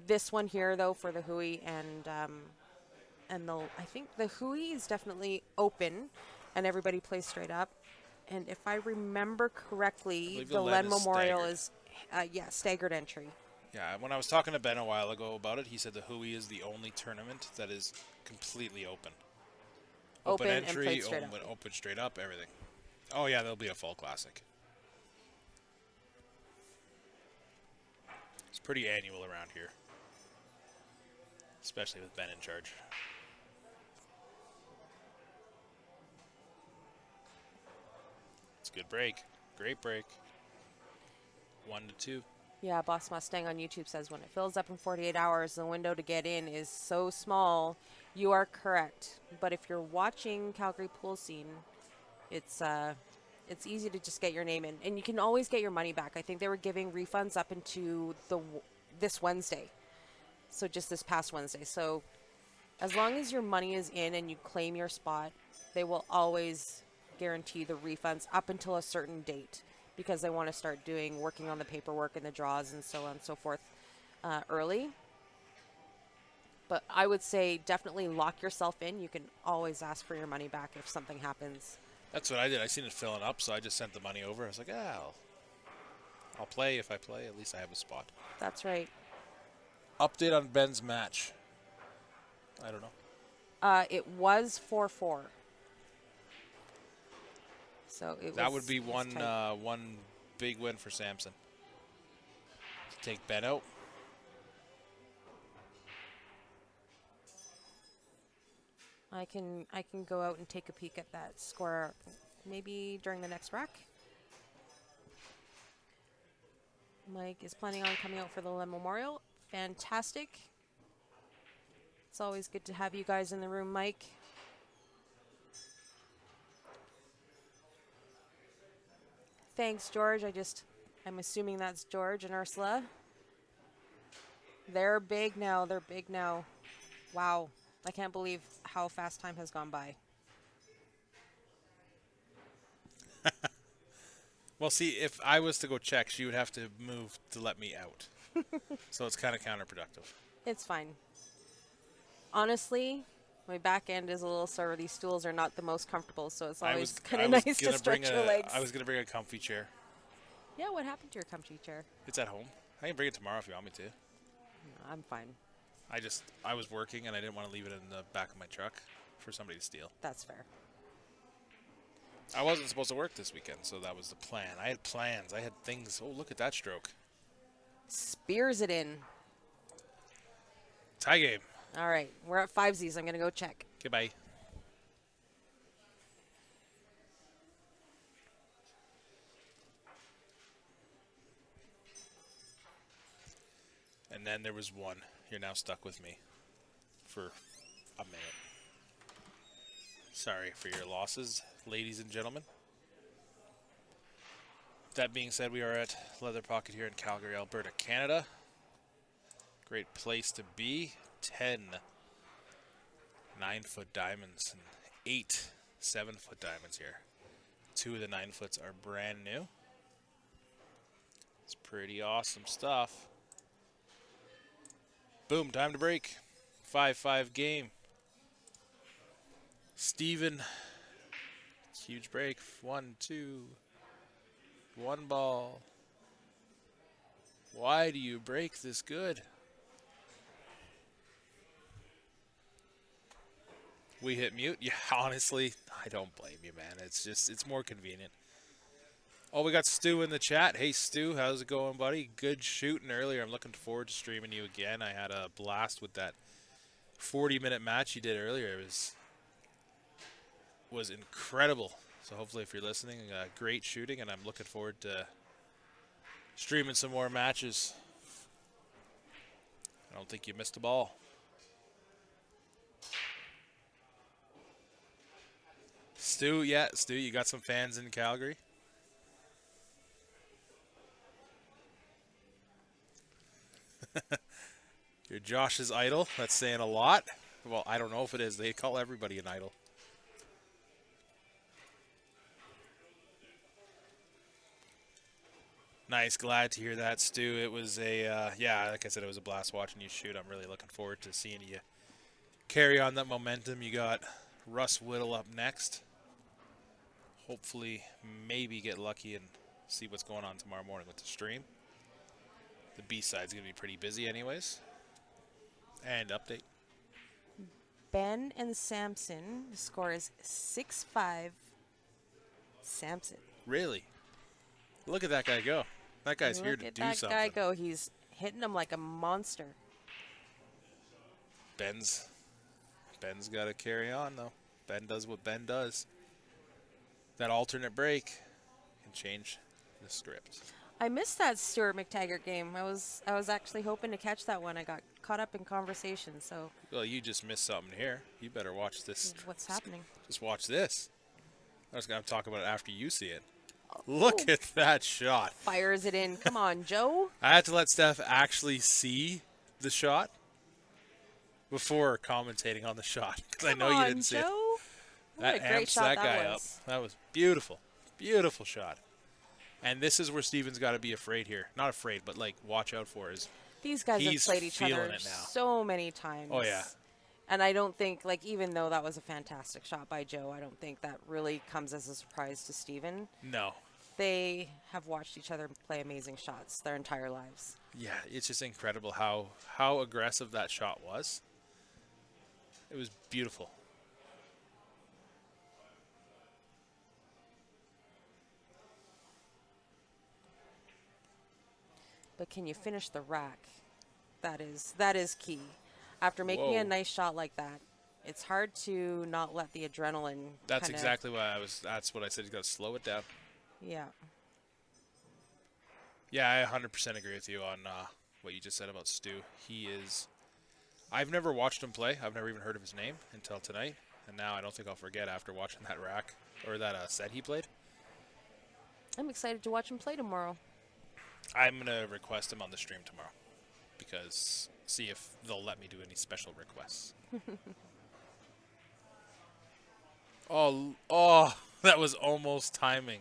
This one here, though, for the Hooey and I think the Hooey is definitely open, and everybody plays straight up. And if I remember correctly, the Len Memorial is staggered entry. Yeah, when I was talking to Ben a while ago about it, he said the Hooey is the only tournament that is completely open. Open entry, and straight up. Open straight up, everything. Oh yeah, there'll be a fall classic. It's pretty annual around here, especially with Ben in charge. It's a good break. Great break. 1-2. Yeah, Boss Mustang on YouTube says when it fills up in 48 hours, the window to get in is so small. You are correct. But if you're watching Calgary pool scene, it's easy to just get your name in. And you can always get your money back. I think they were giving refunds up into this Wednesday. So just this past Wednesday. So as long as your money is in and you claim your spot, they will always guarantee the refunds up until a certain date, because they want to start working on the paperwork and the draws and so on and so forth early. But I would say definitely lock yourself in. You can always ask for your money back if something happens. That's what I did. I seen it filling up, so I just sent the money over. I was like, I'll play if I play. At least I have a spot. That's right. Update on Ben's match. I don't know. It was 4-4. So that would be one big win for Samson. To take Ben out. I can go out and take a peek at that score maybe during the next rack. Mike is planning on coming out for the Len Memorial. Fantastic. It's always good to have you guys in the room, Mike. Thanks, George. I'm assuming that's George and Ursula. They're big now. They're big now. Wow. I can't believe how fast time has gone by. Well, see, if I was to go check, she would have to move to let me out. So it's kind of counterproductive. It's fine. Honestly, my back end is a little sore. These stools are not the most comfortable, so it's always kind of nice to stretch your legs. I was going to bring a comfy chair. Yeah, what happened to your comfy chair? It's at home. I can bring it tomorrow if you want me to. No, I'm fine. I was working and I didn't want to leave it in the back of my truck for somebody to steal. That's fair. I wasn't supposed to work this weekend, so that was the plan. I had plans. I had things. Oh, look at that stroke. Spears it in. Tie game. All right, we're at 5-0. I'm going to go check. Goodbye. And then there was one. You're now stuck with me for a minute. Sorry for your losses, ladies and gentlemen. That being said, we are at Leather Pocket here in Calgary, Alberta, Canada. Great place to be. 10 9-foot diamonds and 8 7-foot diamonds here. 2 of the 9-foots are brand new. It's pretty awesome stuff. Boom, time to break. 5-5 game. Steven. Huge break. 1, 2. 1 ball. Why do you break this good? We hit mute. Yeah, honestly, I don't blame you, man. It's more convenient. Oh, we got Stu in the chat. Hey, Stu, how's it going, buddy? Good shooting earlier. I'm looking forward to streaming you again. I had a blast with that 40-minute match you did earlier. It was incredible. So hopefully if you're listening, great shooting, and I'm looking forward to streaming some more matches. I don't think you missed a ball. Stu, you got some fans in Calgary? You're Josh's idol. That's saying a lot. Well, I don't know if it is. They call everybody an idol. Nice. Glad to hear that, Stu. It was like I said, it was a blast watching you shoot. I'm really looking forward to seeing you carry on that momentum. You got Russ Whittle up next. Hopefully, maybe get lucky and see what's going on tomorrow morning with the stream. The B-side's going to be pretty busy anyways. And update. Ben and Samson. The score is 6-5. Samson. Really? Look at that guy go. That guy's here to do something. Look at that guy go. He's hitting him like a monster. Ben's got to carry on, though. Ben does what Ben does. That alternate break can change the script. I missed that Stuart McTaggart game. I was actually hoping to catch that one. I got caught up in conversation, so. Well, you just missed something here. You better watch this. What's happening? Just watch this. I was going to talk about it after you see it. Look at that shot. Fires it in. Come on, Joe. I had to let Steph actually see the shot before commentating on the shot because I know you didn't see it. What a great shot that guy up. That was beautiful. Beautiful shot. And this is where Steven's got to be afraid here. Not afraid, but like watch out for is these guys have played each other so many times. Oh, yeah. And I don't think, like, even though that was a fantastic shot by Joe, I don't think that really comes as a surprise to Steven. No. They have watched each other play amazing shots their entire lives. Yeah, it's just incredible how aggressive that shot was. It was beautiful. But can you finish the rack? That is key. After making a nice shot like that, it's hard to not let the adrenaline. That's exactly why that's what I said. You got to slow it down. Yeah. Yeah, I 100% agree with you on what you just said about Stu. He is. I've never watched him play. I've never even heard of his name until tonight, and now I don't think I'll forget after watching that rack or that set he played. I'm excited to watch him play tomorrow. I'm gonna request him on the stream tomorrow because see if they'll let me do any special requests. Oh, that was almost timing.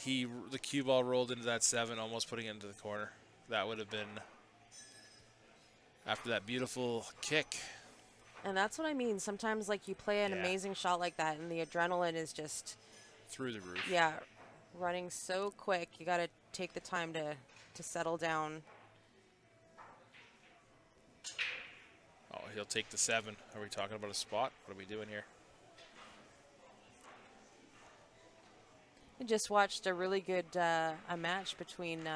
The cue ball rolled into that 7, almost putting it into the corner. That would have been after that beautiful kick. And that's what I mean. Sometimes, like, you play an amazing shot like that, and the adrenaline is just through the roof. Yeah, running so quick. You got to take the time to settle down. Oh, he'll take the 7. Are we talking about a spot? What are we doing here? I just watched a really good a match between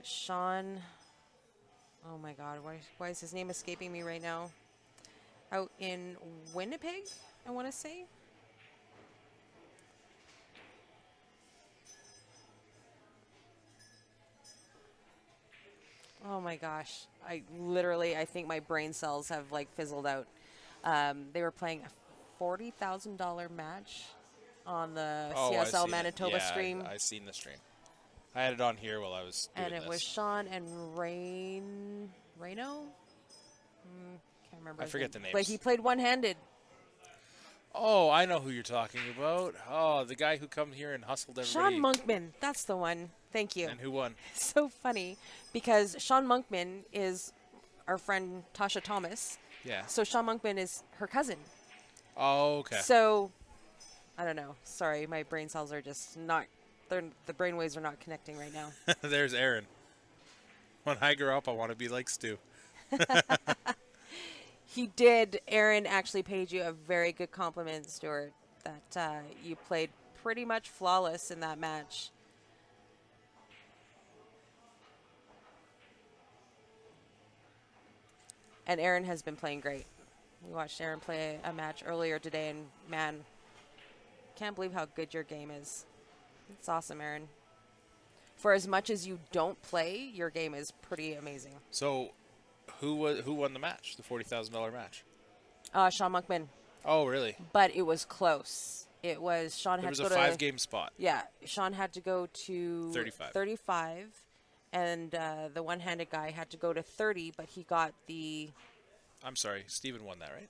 Sean. Oh my God, why is his name escaping me right now? Out in Winnipeg, I want to say. Oh my gosh, I think my brain cells have like fizzled out. They were playing a $40,000 match on the Oh, I CSL see Manitoba yeah, stream. I seen the stream. I had it on here while I was doing And it this. was Sean and Reno? Can't remember. I forget the names. But he played one-handed. Oh, I know who you're talking about. Oh, the guy who come here and hustled everybody. Sean Monkman. That's the one. Thank you. And who won? So funny because Sean Monkman is our friend Tasha Thomas. Yeah. So Sean Monkman is her cousin. Oh, okay. So, I don't know. Sorry, my brain cells are just not, the brain waves are not connecting right now. There's Aaron. When I grow up, I want to be like Stu. He did. Aaron actually paid you a very good compliment, Stuart, that you played pretty much flawless in that match. And Aaron has been playing great. We watched Aaron play a match earlier today, and man, can't believe how good your game is. It's awesome, Aaron. For as much as you don't play, your game is pretty amazing. So, who won the match? The $40,000 match? Sean Monkman. Oh, really? But it was close. It was Sean There had was to a go 5-game spot. Yeah, Sean had to go to 35. And the one-handed guy had to go to 30, but he got the... I'm sorry, Steven won that, right?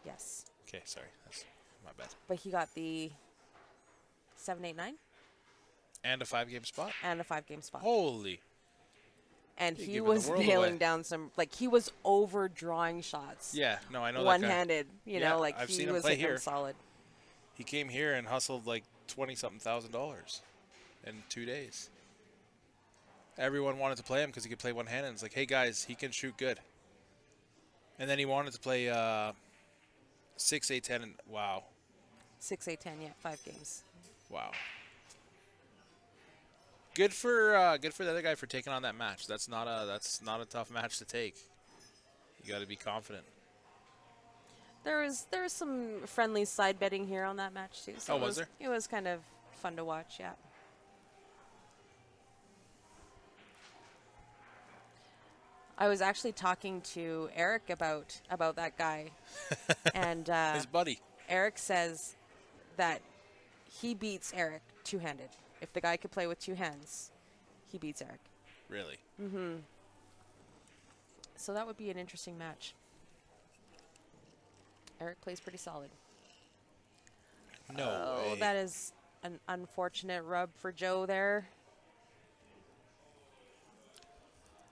Yes. Okay, sorry. That's my bad. But he got the 7, 8, 9. And a 5-game spot? And a 5-game spot. Holy. And You're he giving was the world nailing away. down some... Like, he was overdrawing shots. Yeah, no, I know that One-handed. You Yeah, know, like, I've he seen him was play hitting here. solid. He came here and hustled like $20-something thousand in 2 days. Everyone wanted to play him because he could play one-handed. It's like, hey, guys, he can shoot good. And then he wanted to play 6, 8, 10, and wow. 6, 8, 10, yeah, 5 games. Wow. Good for the other guy for taking on that match. That's not a tough match to take. You got to be confident. There was some friendly side betting here on that match too. So Oh, was there? It was kind of fun to watch, yeah. I was actually talking to Eric about that guy, and His buddy. Eric says that he beats Eric two-handed. If the guy could play with two hands, he beats Eric. Really? Mm-hmm. So that would be an interesting match. Eric plays pretty solid. No way. That is an unfortunate rub for Joe there.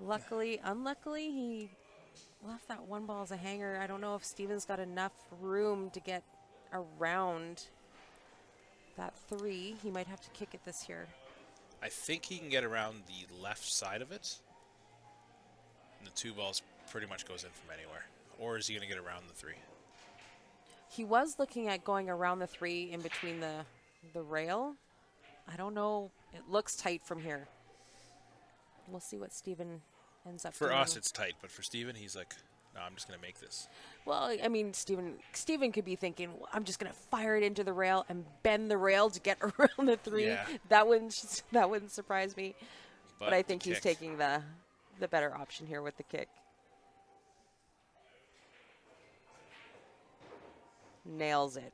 Unluckily, he left that one ball as a hanger. I don't know if Steven's got enough room to get around that 3. He might have to kick it this year. I think he can get around the left side of it. And the 2 balls pretty much goes in from anywhere. Or is he going to get around the 3? He was looking at going around the 3 in between the rail. I don't know. It looks tight from here. We'll see what Steven ends up doing. For us, it's tight. But for Steven, he's like, no, I'm just going to make this. Well, I mean, Steven could be thinking, well, I'm just going to fire it into the rail and bend the rail to get around the 3. Yeah. That wouldn't surprise me. But I think the he's kick. taking the better option here with the kick. Nails it.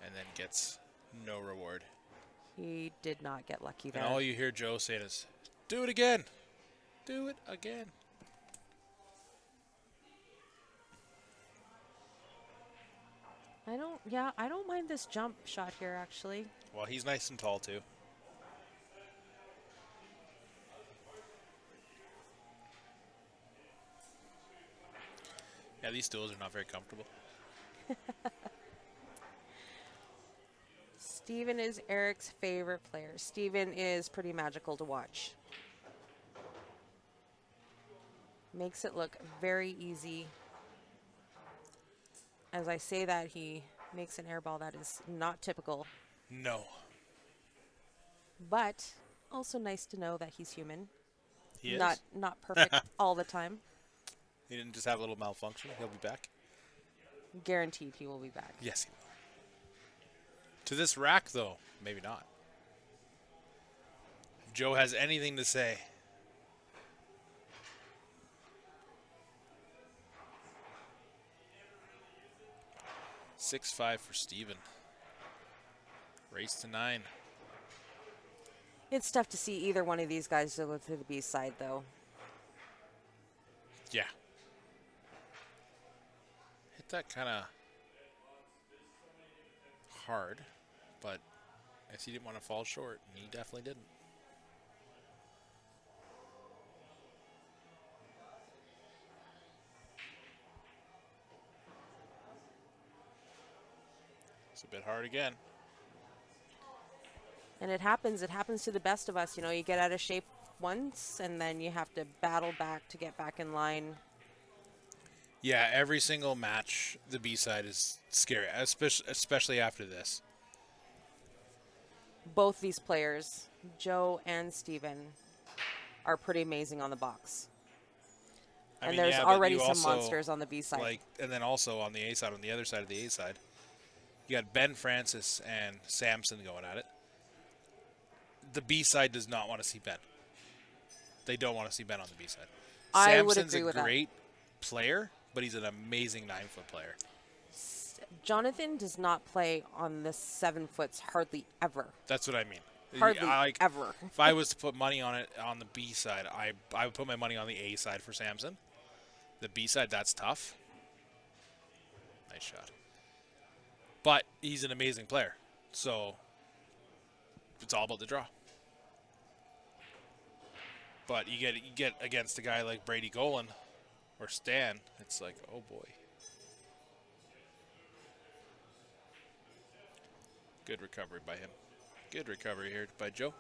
And then gets no reward. He did not get lucky there. And all you hear Joe saying is, do it again. Do it again. I don't mind this jump shot here, actually. Well, he's nice and tall, too. Yeah, these stools are not very comfortable. Steven is Eric's favorite player. Steven is pretty magical to watch. Makes it look very easy. As I say that, he makes an air ball that is not typical. No. But also nice to know that he's human. He Not is? not perfect all the time. He didn't just have a little malfunction. He'll be back. Guaranteed he will be back. Yes, he will. To this rack, though, maybe not. If Joe has anything to say. (6-5) for Steven. Race to 9. It's tough to see either one of these guys go to the B side, though. Yeah. Hit that kind of hard, but I guess he didn't want to fall short, and he definitely didn't. It's a bit hard again. And it happens to the best of us. You know, you get out of shape once, and then you have to battle back to get back in line. Yeah, every single match, the B-side is scary, especially after this. Both these players, Joe and Steven, are pretty amazing on the box. I And mean, there's yeah, but already you some also, monsters on the B side. And then also on the A side, on the other side of the A side, you got Ben Francis and Samson going at it. The B side does not want to see Ben. They don't want to see Ben on the B side. I would Samson's agree with a great player, but he's an amazing 9-foot player. Jonathan does not play on the 7 foots hardly ever. That's what I mean. Hardly ever. If I was to put money on it on the B side, I would put my money on the A side for Samson. The B side, that's tough. Nice shot. But he's an amazing player. So it's all about the draw. But you get against a guy like Brady Golan or Stan, it's like, oh boy. Good recovery by him. Good recovery here by Joe.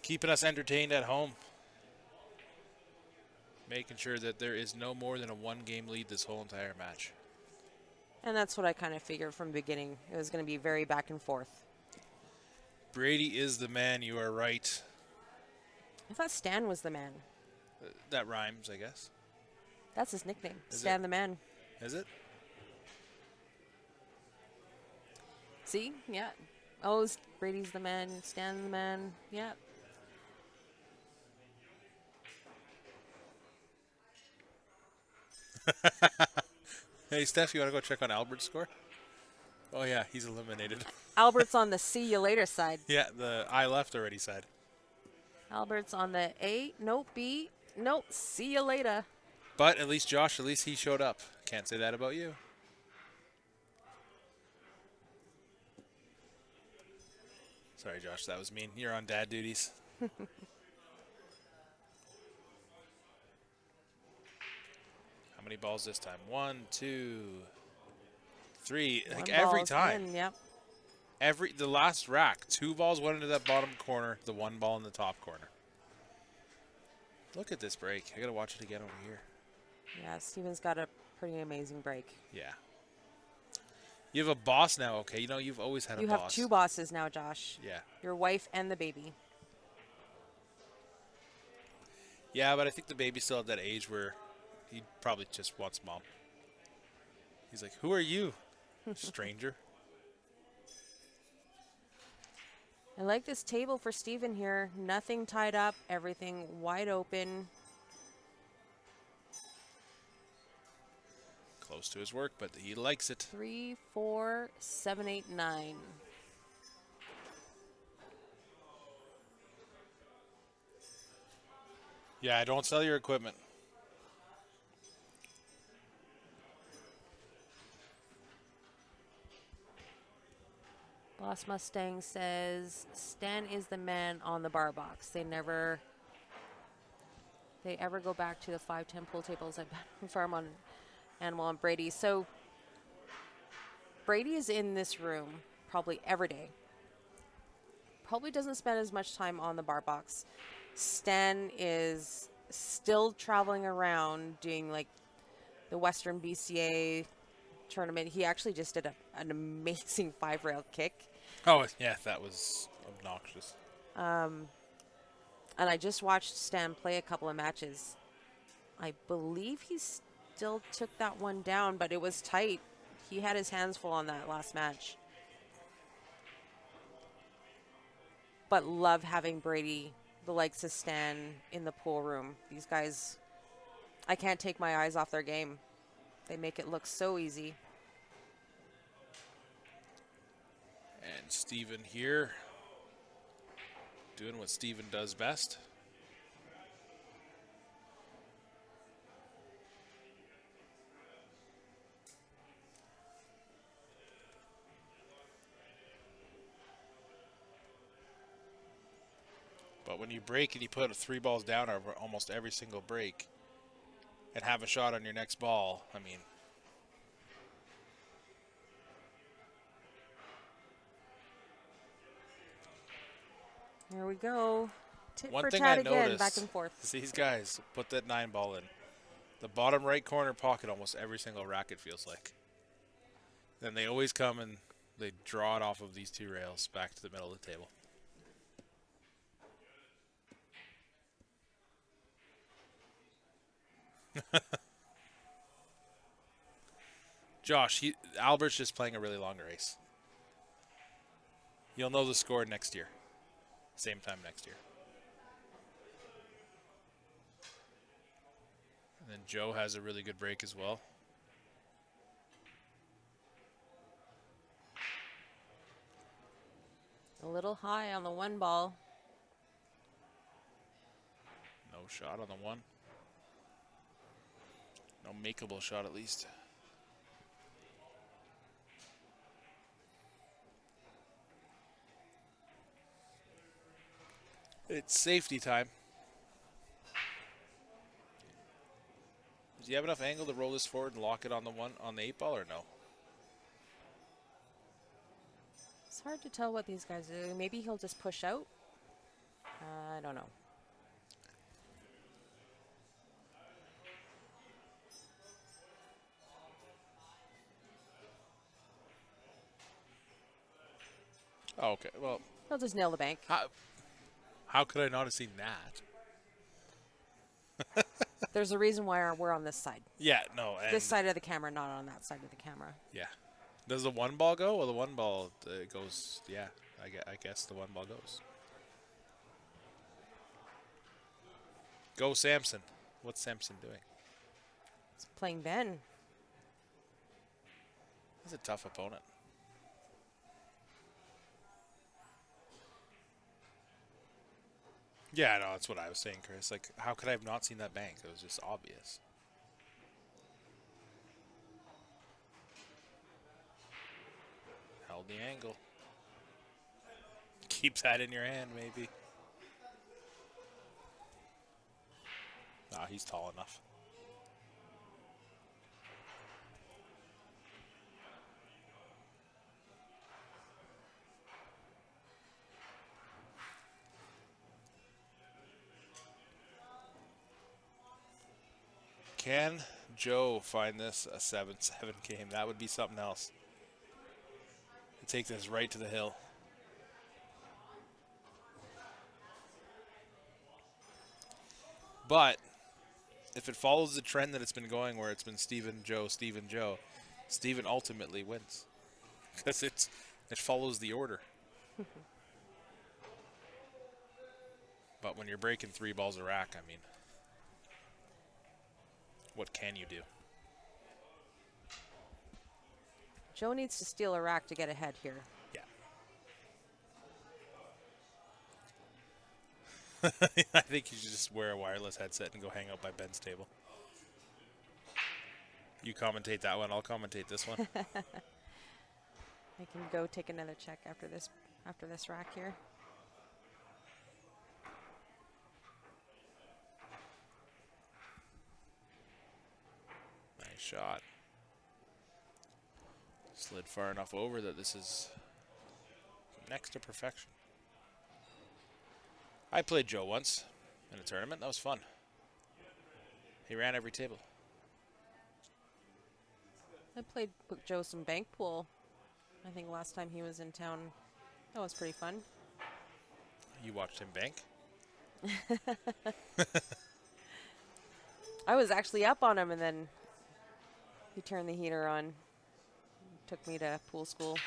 Keeping us entertained at home. Making sure that there is no more than a 1-game lead this whole entire match. And that's what I kind of figured from the beginning. It was going to be very back and forth. Brady is the man, you are right. I thought Stan was the man. That rhymes, I guess. That's his nickname, Is Stan it? the man. Is it? See? Yeah. Oh, Brady's the man, Stan the man. Yeah. Hey, Steph, you want to go check on Albert's score? Oh, yeah, he's eliminated. Albert's on the see you later side. Yeah, the I left already side. Albert's on the A. Nope. B. Nope. See you later. But at least Josh, at least he showed up. Can't say that about you. Sorry, Josh, that was mean. You're on dad duties. How many balls this time? 1, 2, 3. One Like every ball's time. in, yep. The last rack, 2 balls went into that bottom corner, the 1 ball in the top corner. Look at this break. I gotta watch it again over here. Yeah, Steven's got a pretty amazing break. Yeah. You have a boss now, okay? You know, you've always had a You boss. have 2 bosses now, Josh. Yeah. Your wife and the baby. Yeah, but I think the baby's still at that age where he probably just wants mom. He's like, who are you, stranger? I like this table for Steven here. Nothing tied up, everything wide open. Close to his work, but he likes it. 3, 4, 7, 8, 9. Yeah, don't sell your equipment. Boss Mustang says Stan is the man on the bar box. They ever go back to the 5-10 pool tables at Farm on Animal and Brady. So Brady is in this room probably every day. Probably doesn't spend as much time on the bar box. Stan is still traveling around doing like the Western BCA, tournament. He actually just did an amazing 5-rail kick. Oh, yeah, that was obnoxious. And I just watched Stan play a couple of matches. I believe he still took that one down, but it was tight. He had his hands full on that last match. But love having Brady, the likes of Stan, in the pool room. These guys, I can't take my eyes off their game. They make it look so easy. And Steven here, doing what Steven does best. But when you break and you put 3 balls down over almost every single break and have a shot on your next ball, I mean, Here we go. Tit one for thing tat I again, noticed back and forth. is these guys put that 9 ball in the bottom right corner pocket almost every single racket, feels like. Then they always come and they draw it off of these 2 rails back to the middle of the table. Josh, Albert's just playing a really long race. You'll know the score next year. Same time next year. And then Joe has a really good break as well. A little high on the 1 ball. No shot on the 1. No makeable shot at least. It's safety time. Do you have enough angle to roll this forward and lock it on the 8 ball or no? It's hard to tell what these guys do. Maybe he'll just push out. I don't know. Oh, okay. Well, He'll just nail the bank. how could I not have seen that? There's a reason why we're on this side. Yeah, no. And This side of the camera, not on that side of the camera. yeah. Does the 1 ball go? Well, the 1 ball goes, yeah, I guess the 1 ball goes. Go Samson. What's Samson doing? He's playing Ben. He's a tough opponent. Yeah, no, that's what I was saying, Chris. Like, how could I have not seen that bank? It was just obvious. Held the angle. Keep that in your hand, maybe. Nah, he's tall enough. Can Joe find this a 7-7 game? That would be something else. Take this right to the hill. But if it follows the trend that it's been going, where it's been Steven, Joe, Steven ultimately wins because it follows the order. But when you're breaking 3 balls a rack, I mean, what can you do? Joe needs to steal a rack to get ahead here. Yeah. I think you should just wear a wireless headset and go hang out by Ben's table. You commentate that one, I'll commentate this one. I can go take another check after this rack here. Nice shot. Slid far enough over that this is next to perfection. I played Joe once in a tournament. That was fun. He ran every table. I played with Joe some bank pool. I think last time he was in town. That was pretty fun. You watched him bank? I was actually up on him, and then he turned the heater on. Took me to pool school.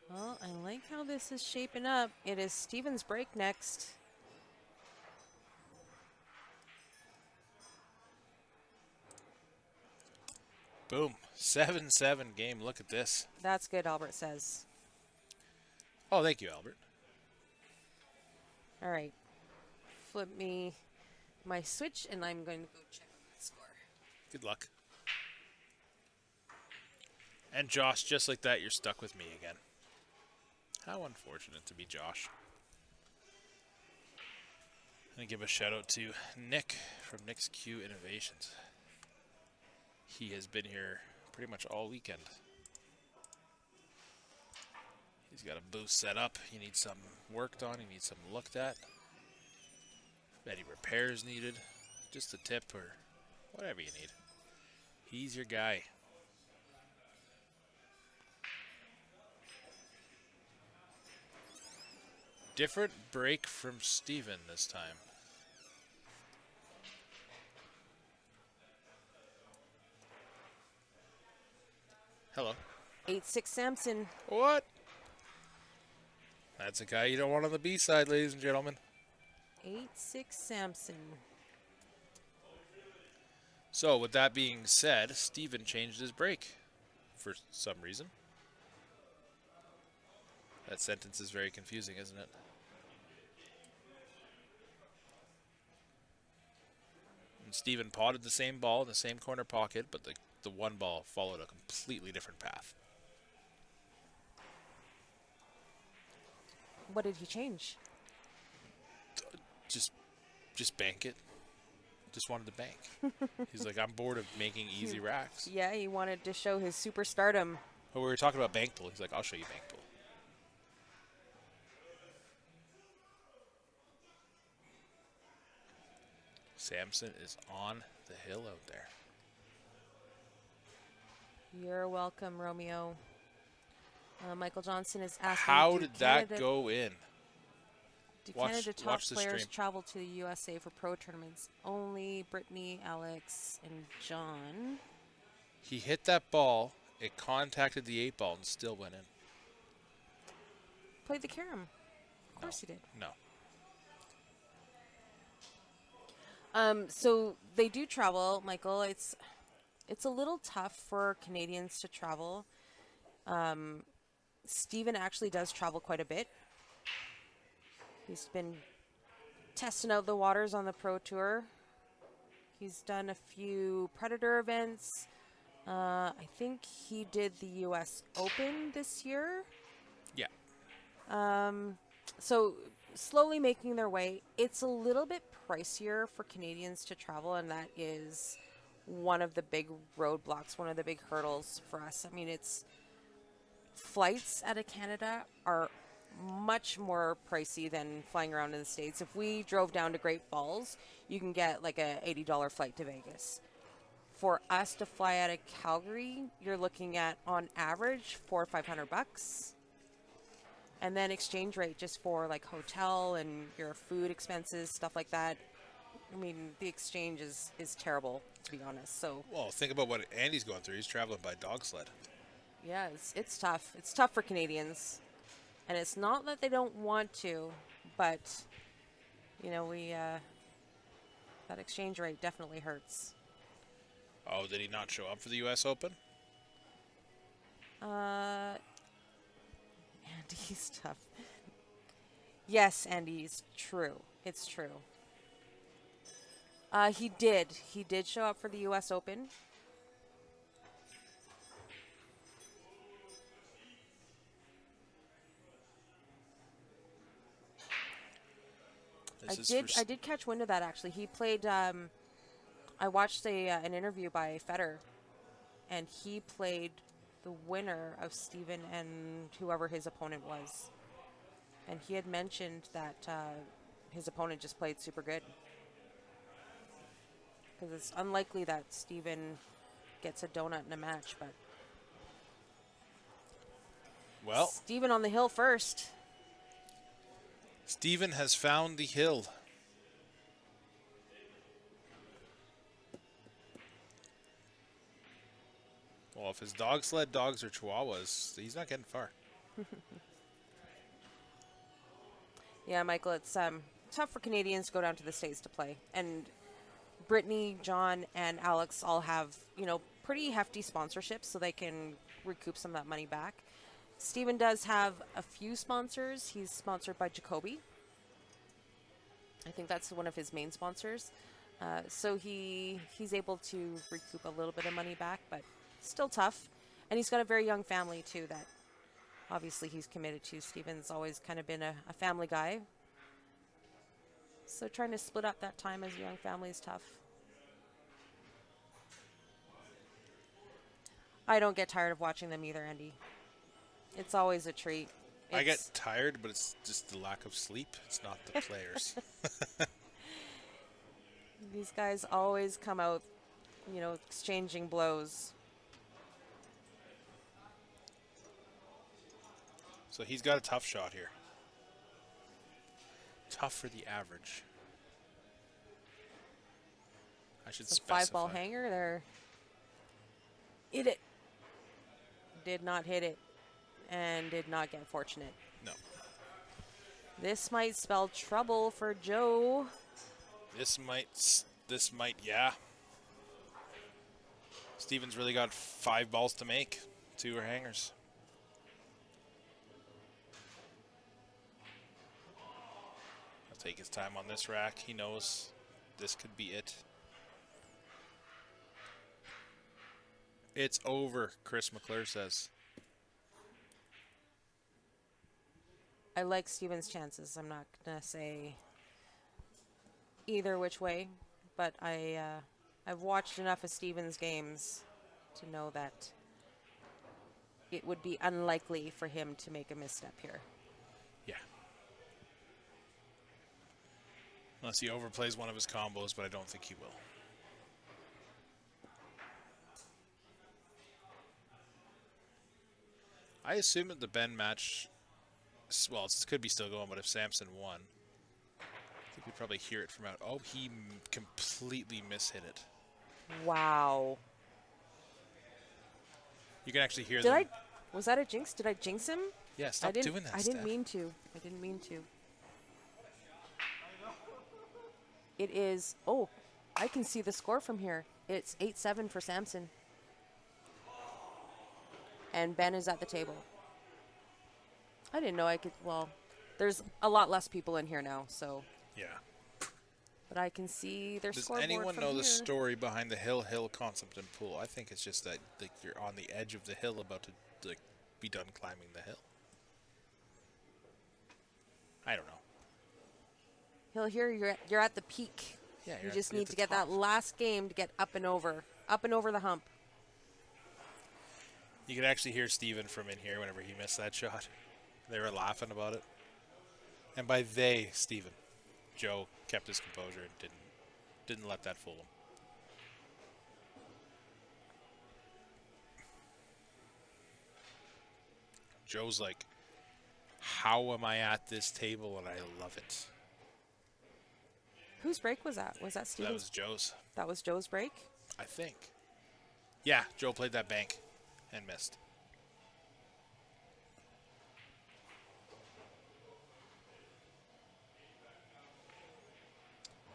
Well, I like how this is shaping up. It is Steven's break next. Boom. 7-7 game. Look at this. That's good, Albert says. Oh, thank you, Albert. All right. Flip me my switch, and I'm going to go check that score. Good luck. And Josh, just like that, you're stuck with me again. How unfortunate to be Josh. I'm going to give a shout out to Nick from Nick's Q Innovations. He has been here pretty much all weekend. He's got a booth set up. He needs something worked on. He needs something looked at. Any repairs needed. Just a tip or whatever you need. He's your guy. Different break from Steven this time. Hello. 8-6 Samson. What? That's a guy you don't want on the B side, ladies and gentlemen. 8-6 Samson. So, with that being said, Steven changed his break for some reason. That sentence is very confusing, isn't it? And Steven potted the same ball in the same corner pocket, but the one ball followed a completely different path. What did he change? Just bank it. Just wanted to bank. He's like, I'm bored of making easy racks. Yeah, he wanted to show his superstardom. Oh, we were talking about bank pool. He's like, I'll show you bank pool. Samson is on the hill out there. You're welcome, Romeo. Michael Johnson is asking, How did that go in? Do Watch- Canada top watch the players stream. travel to the USA for pro tournaments? Only Brittany, Alex, and John. He hit that ball, it contacted the 8 ball, and still went in. Played the carom. Of course he did. No. So they do travel, Michael. It's a little tough for Canadians to travel. Steven actually does travel quite a bit. He's been testing out the waters on the Pro Tour. He's done a few Predator events. I think he did the U.S. Open this year. Yeah. So slowly making their way. It's a little bit pricier for Canadians to travel, and that is one of the big roadblocks, one of the big hurdles for us. I mean, it's flights out of Canada are much more pricey than flying around in the States. If we drove down to Great Falls, you can get like a $80 flight to Vegas. For us to fly out of Calgary, you're looking at on average $400 or $500. And then exchange rate just for like hotel and your food expenses, stuff like that. I mean, the exchange is terrible, to be honest. So Well, think about what Andy's going through. He's traveling by dog sled. yeah, it's tough. It's tough for Canadians. And it's not that they don't want to, but, you know, that exchange rate definitely hurts. Oh, did he not show up for the U.S. Open? Andy's tough. Yes, Andy, it's true. It's true. He did. He did show up for the U.S. Open. I did catch wind of that, actually. He played, I watched an interview by Federer, and he played the winner of Steven and whoever his opponent was. And he had mentioned that his opponent just played super good. Because it's unlikely that Steven gets a donut in a match, but Well, Steven on the hill first. Steven has found the hill. Well, if his dog sled dogs are Chihuahuas, he's not getting far. Yeah, Michael, it's tough for Canadians to go down to the States to play. And Brittany, John, and Alex all have, pretty hefty sponsorships, so they can recoup some of that money back. Steven does have a few sponsors. He's sponsored by Jacoby. I think that's one of his main sponsors. So he's able to recoup a little bit of money back, but still tough. And he's got a very young family, too, that obviously he's committed to. Steven's always kind of been a family guy. So trying to split up that time as a young family is tough. I don't get tired of watching them either, Andy. It's always a treat. I get tired, but it's just the lack of sleep. It's not the players. These guys always come out, exchanging blows. So he's got a tough shot here. Tough for the average. I should specify. 5-ball hanger there. Hit it. Did not hit it. And did not get fortunate. No. This might spell trouble for Joe. This might, yeah. Steven's really got 5 balls to make. 2 are hangers. He'll take his time on this rack. He knows this could be it. It's over, Chris McClure says. I like Steven's chances. I'm not going to say either which way, but I've watched enough of Steven's games to know that it would be unlikely for him to make a misstep here. Yeah. Unless he overplays one of his combos, but I don't think he will. I assume that the Ben match, well, it could be still going, but if Samson won, I think we'd probably hear it from out. Oh, he completely mishit it. Wow. You can actually hear them. Was that a jinx? Did I jinx him? Yeah, stop doing that, I didn't mean to. I didn't mean to. It is, I can see the score from here. It's 8-7 for Samson. And Ben is at the table. I didn't know I could, there's a lot less people in here now, so. Yeah. But I can see their scoreboard Does anyone from know here. the story behind the hill concept in pool? I think it's just that you're on the edge of the hill about to be done climbing the hill. I don't know. Hill here, you're at the peak. Yeah, you just need to get that last game to get up and over the hump. You could actually hear Steven from in here whenever he missed that shot. They were laughing about it. And by they, Steven. Joe kept his composure and didn't let that fool him. Joe's like, how am I at this table? And I love it. Whose break was that? Was that Steven's? That was Joe's. That was Joe's break? I think. Yeah, Joe played that bank and missed.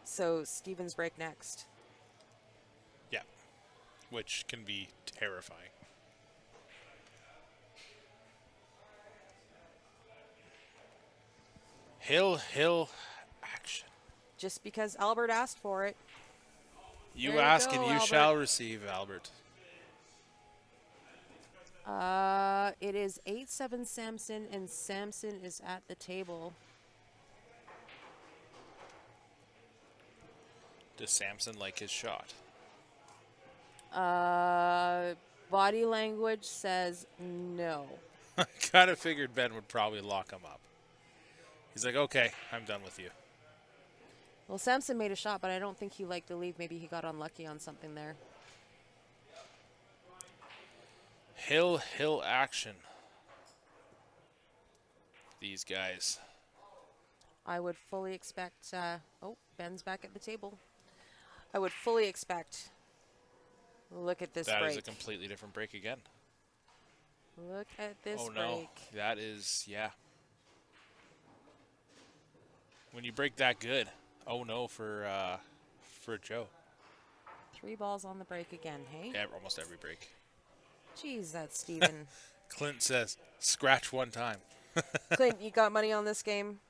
So Steven's break next. Yeah, which can be terrifying. Hill action. Just because Albert asked for it. You ask and you shall receive, Albert. It is 8-7 Samson, and Samson is at the table. Does Samson like his shot? Body language says no. I kind of figured Ben would probably lock him up. He's like, okay, I'm done with you. Well, Samson made a shot, but I don't think he liked the leave. Maybe he got unlucky on something there. Hill action. These guys. I would fully expect, oh, Ben's back at the table. I would fully expect, look at this break. That is a completely different break again. Look at this break. Oh, no. That is, yeah. When you break that good, oh, no, for Joe. 3 balls on the break again, hey? Yeah, almost every break. Jeez, that's Steven. Clint says, scratch one time. Clint, you got money on this game?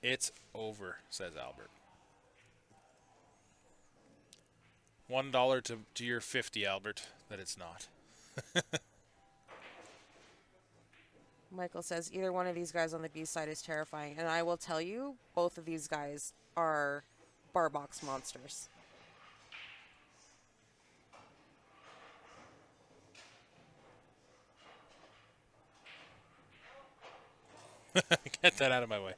It's over, says Albert. $1 to your 50, Albert, that it's not. Michael says either one of these guys on the B side is terrifying. And I will tell you, both of these guys are bar box monsters. Get that out of my way.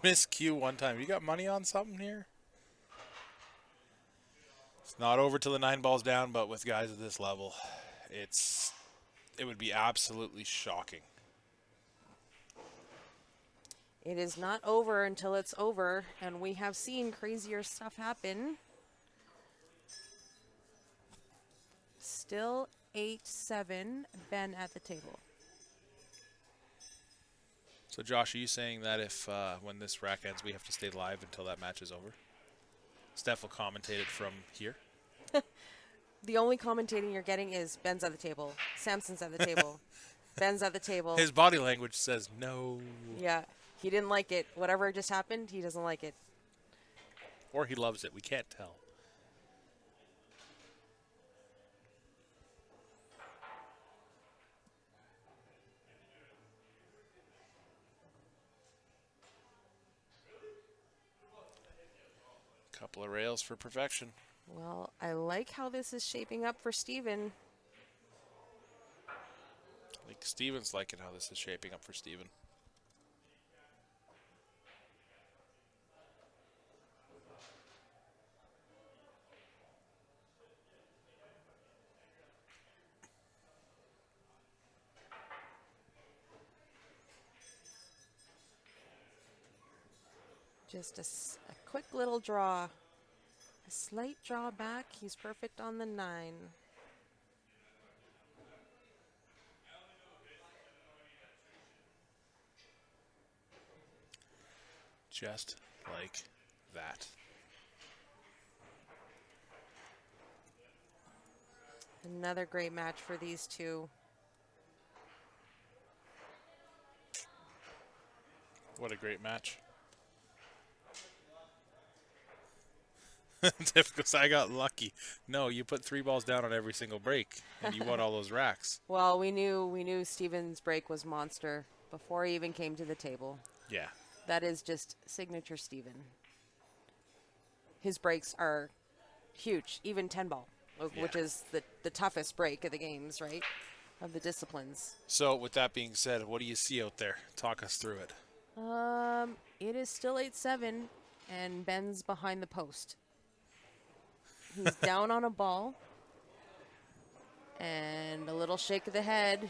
Miss Q one time. You got money on something here? It's not over till the 9 balls down, but with guys at this level, it would be absolutely shocking. It is not over until it's over, and we have seen crazier stuff happen. Still 8-7, Ben at the table. So, Josh, are you saying that if when this rack ends, we have to stay live until that match is over? Steph will commentate it from here. The only commentating you're getting is Ben's at the table, Samson's at the table, Ben's at the table. His body language says no. Yeah, he didn't like it. Whatever just happened, he doesn't like it. Or he loves it. We can't tell. Couple of rails for perfection. Well, I like how this is shaping up for Steven. I think Steven's liking how this is shaping up for Steven. Just a quick little draw. A slight draw back. He's perfect on the 9. Just like that. Another great match for these two. What a great match. Tiff goes, I got lucky. No, you put 3 balls down on every single break, and you won all those racks. Well, we knew Steven's break was monster before he even came to the table. Yeah. That is just signature Steven. His breaks are huge, even 10 ball, which is the toughest break of the games, right? Of the disciplines. So, with that being said, what do you see out there? Talk us through it. It is still 8-7, and Ben's behind the post. He's down on a ball. And a little shake of the head.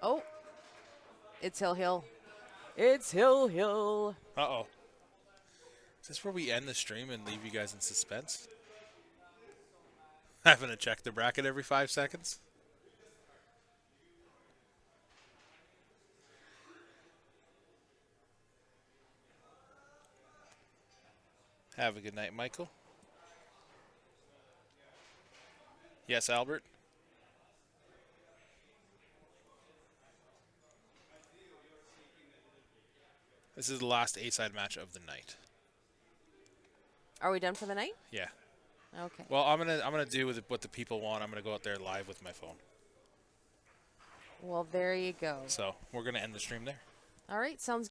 Oh, it's Hill. It's Hill. Uh-oh. Is this where we end the stream and leave you guys in suspense? Having to check the bracket every 5 seconds? Have a good night, Michael. Yes, Albert? This is the last A-side match of the night. Are we done for the night? Yeah. Okay. Well, I'm gonna do with what the people want. I'm gonna go out there live with my phone. Well, there you go. So we're gonna end the stream there. All right, sounds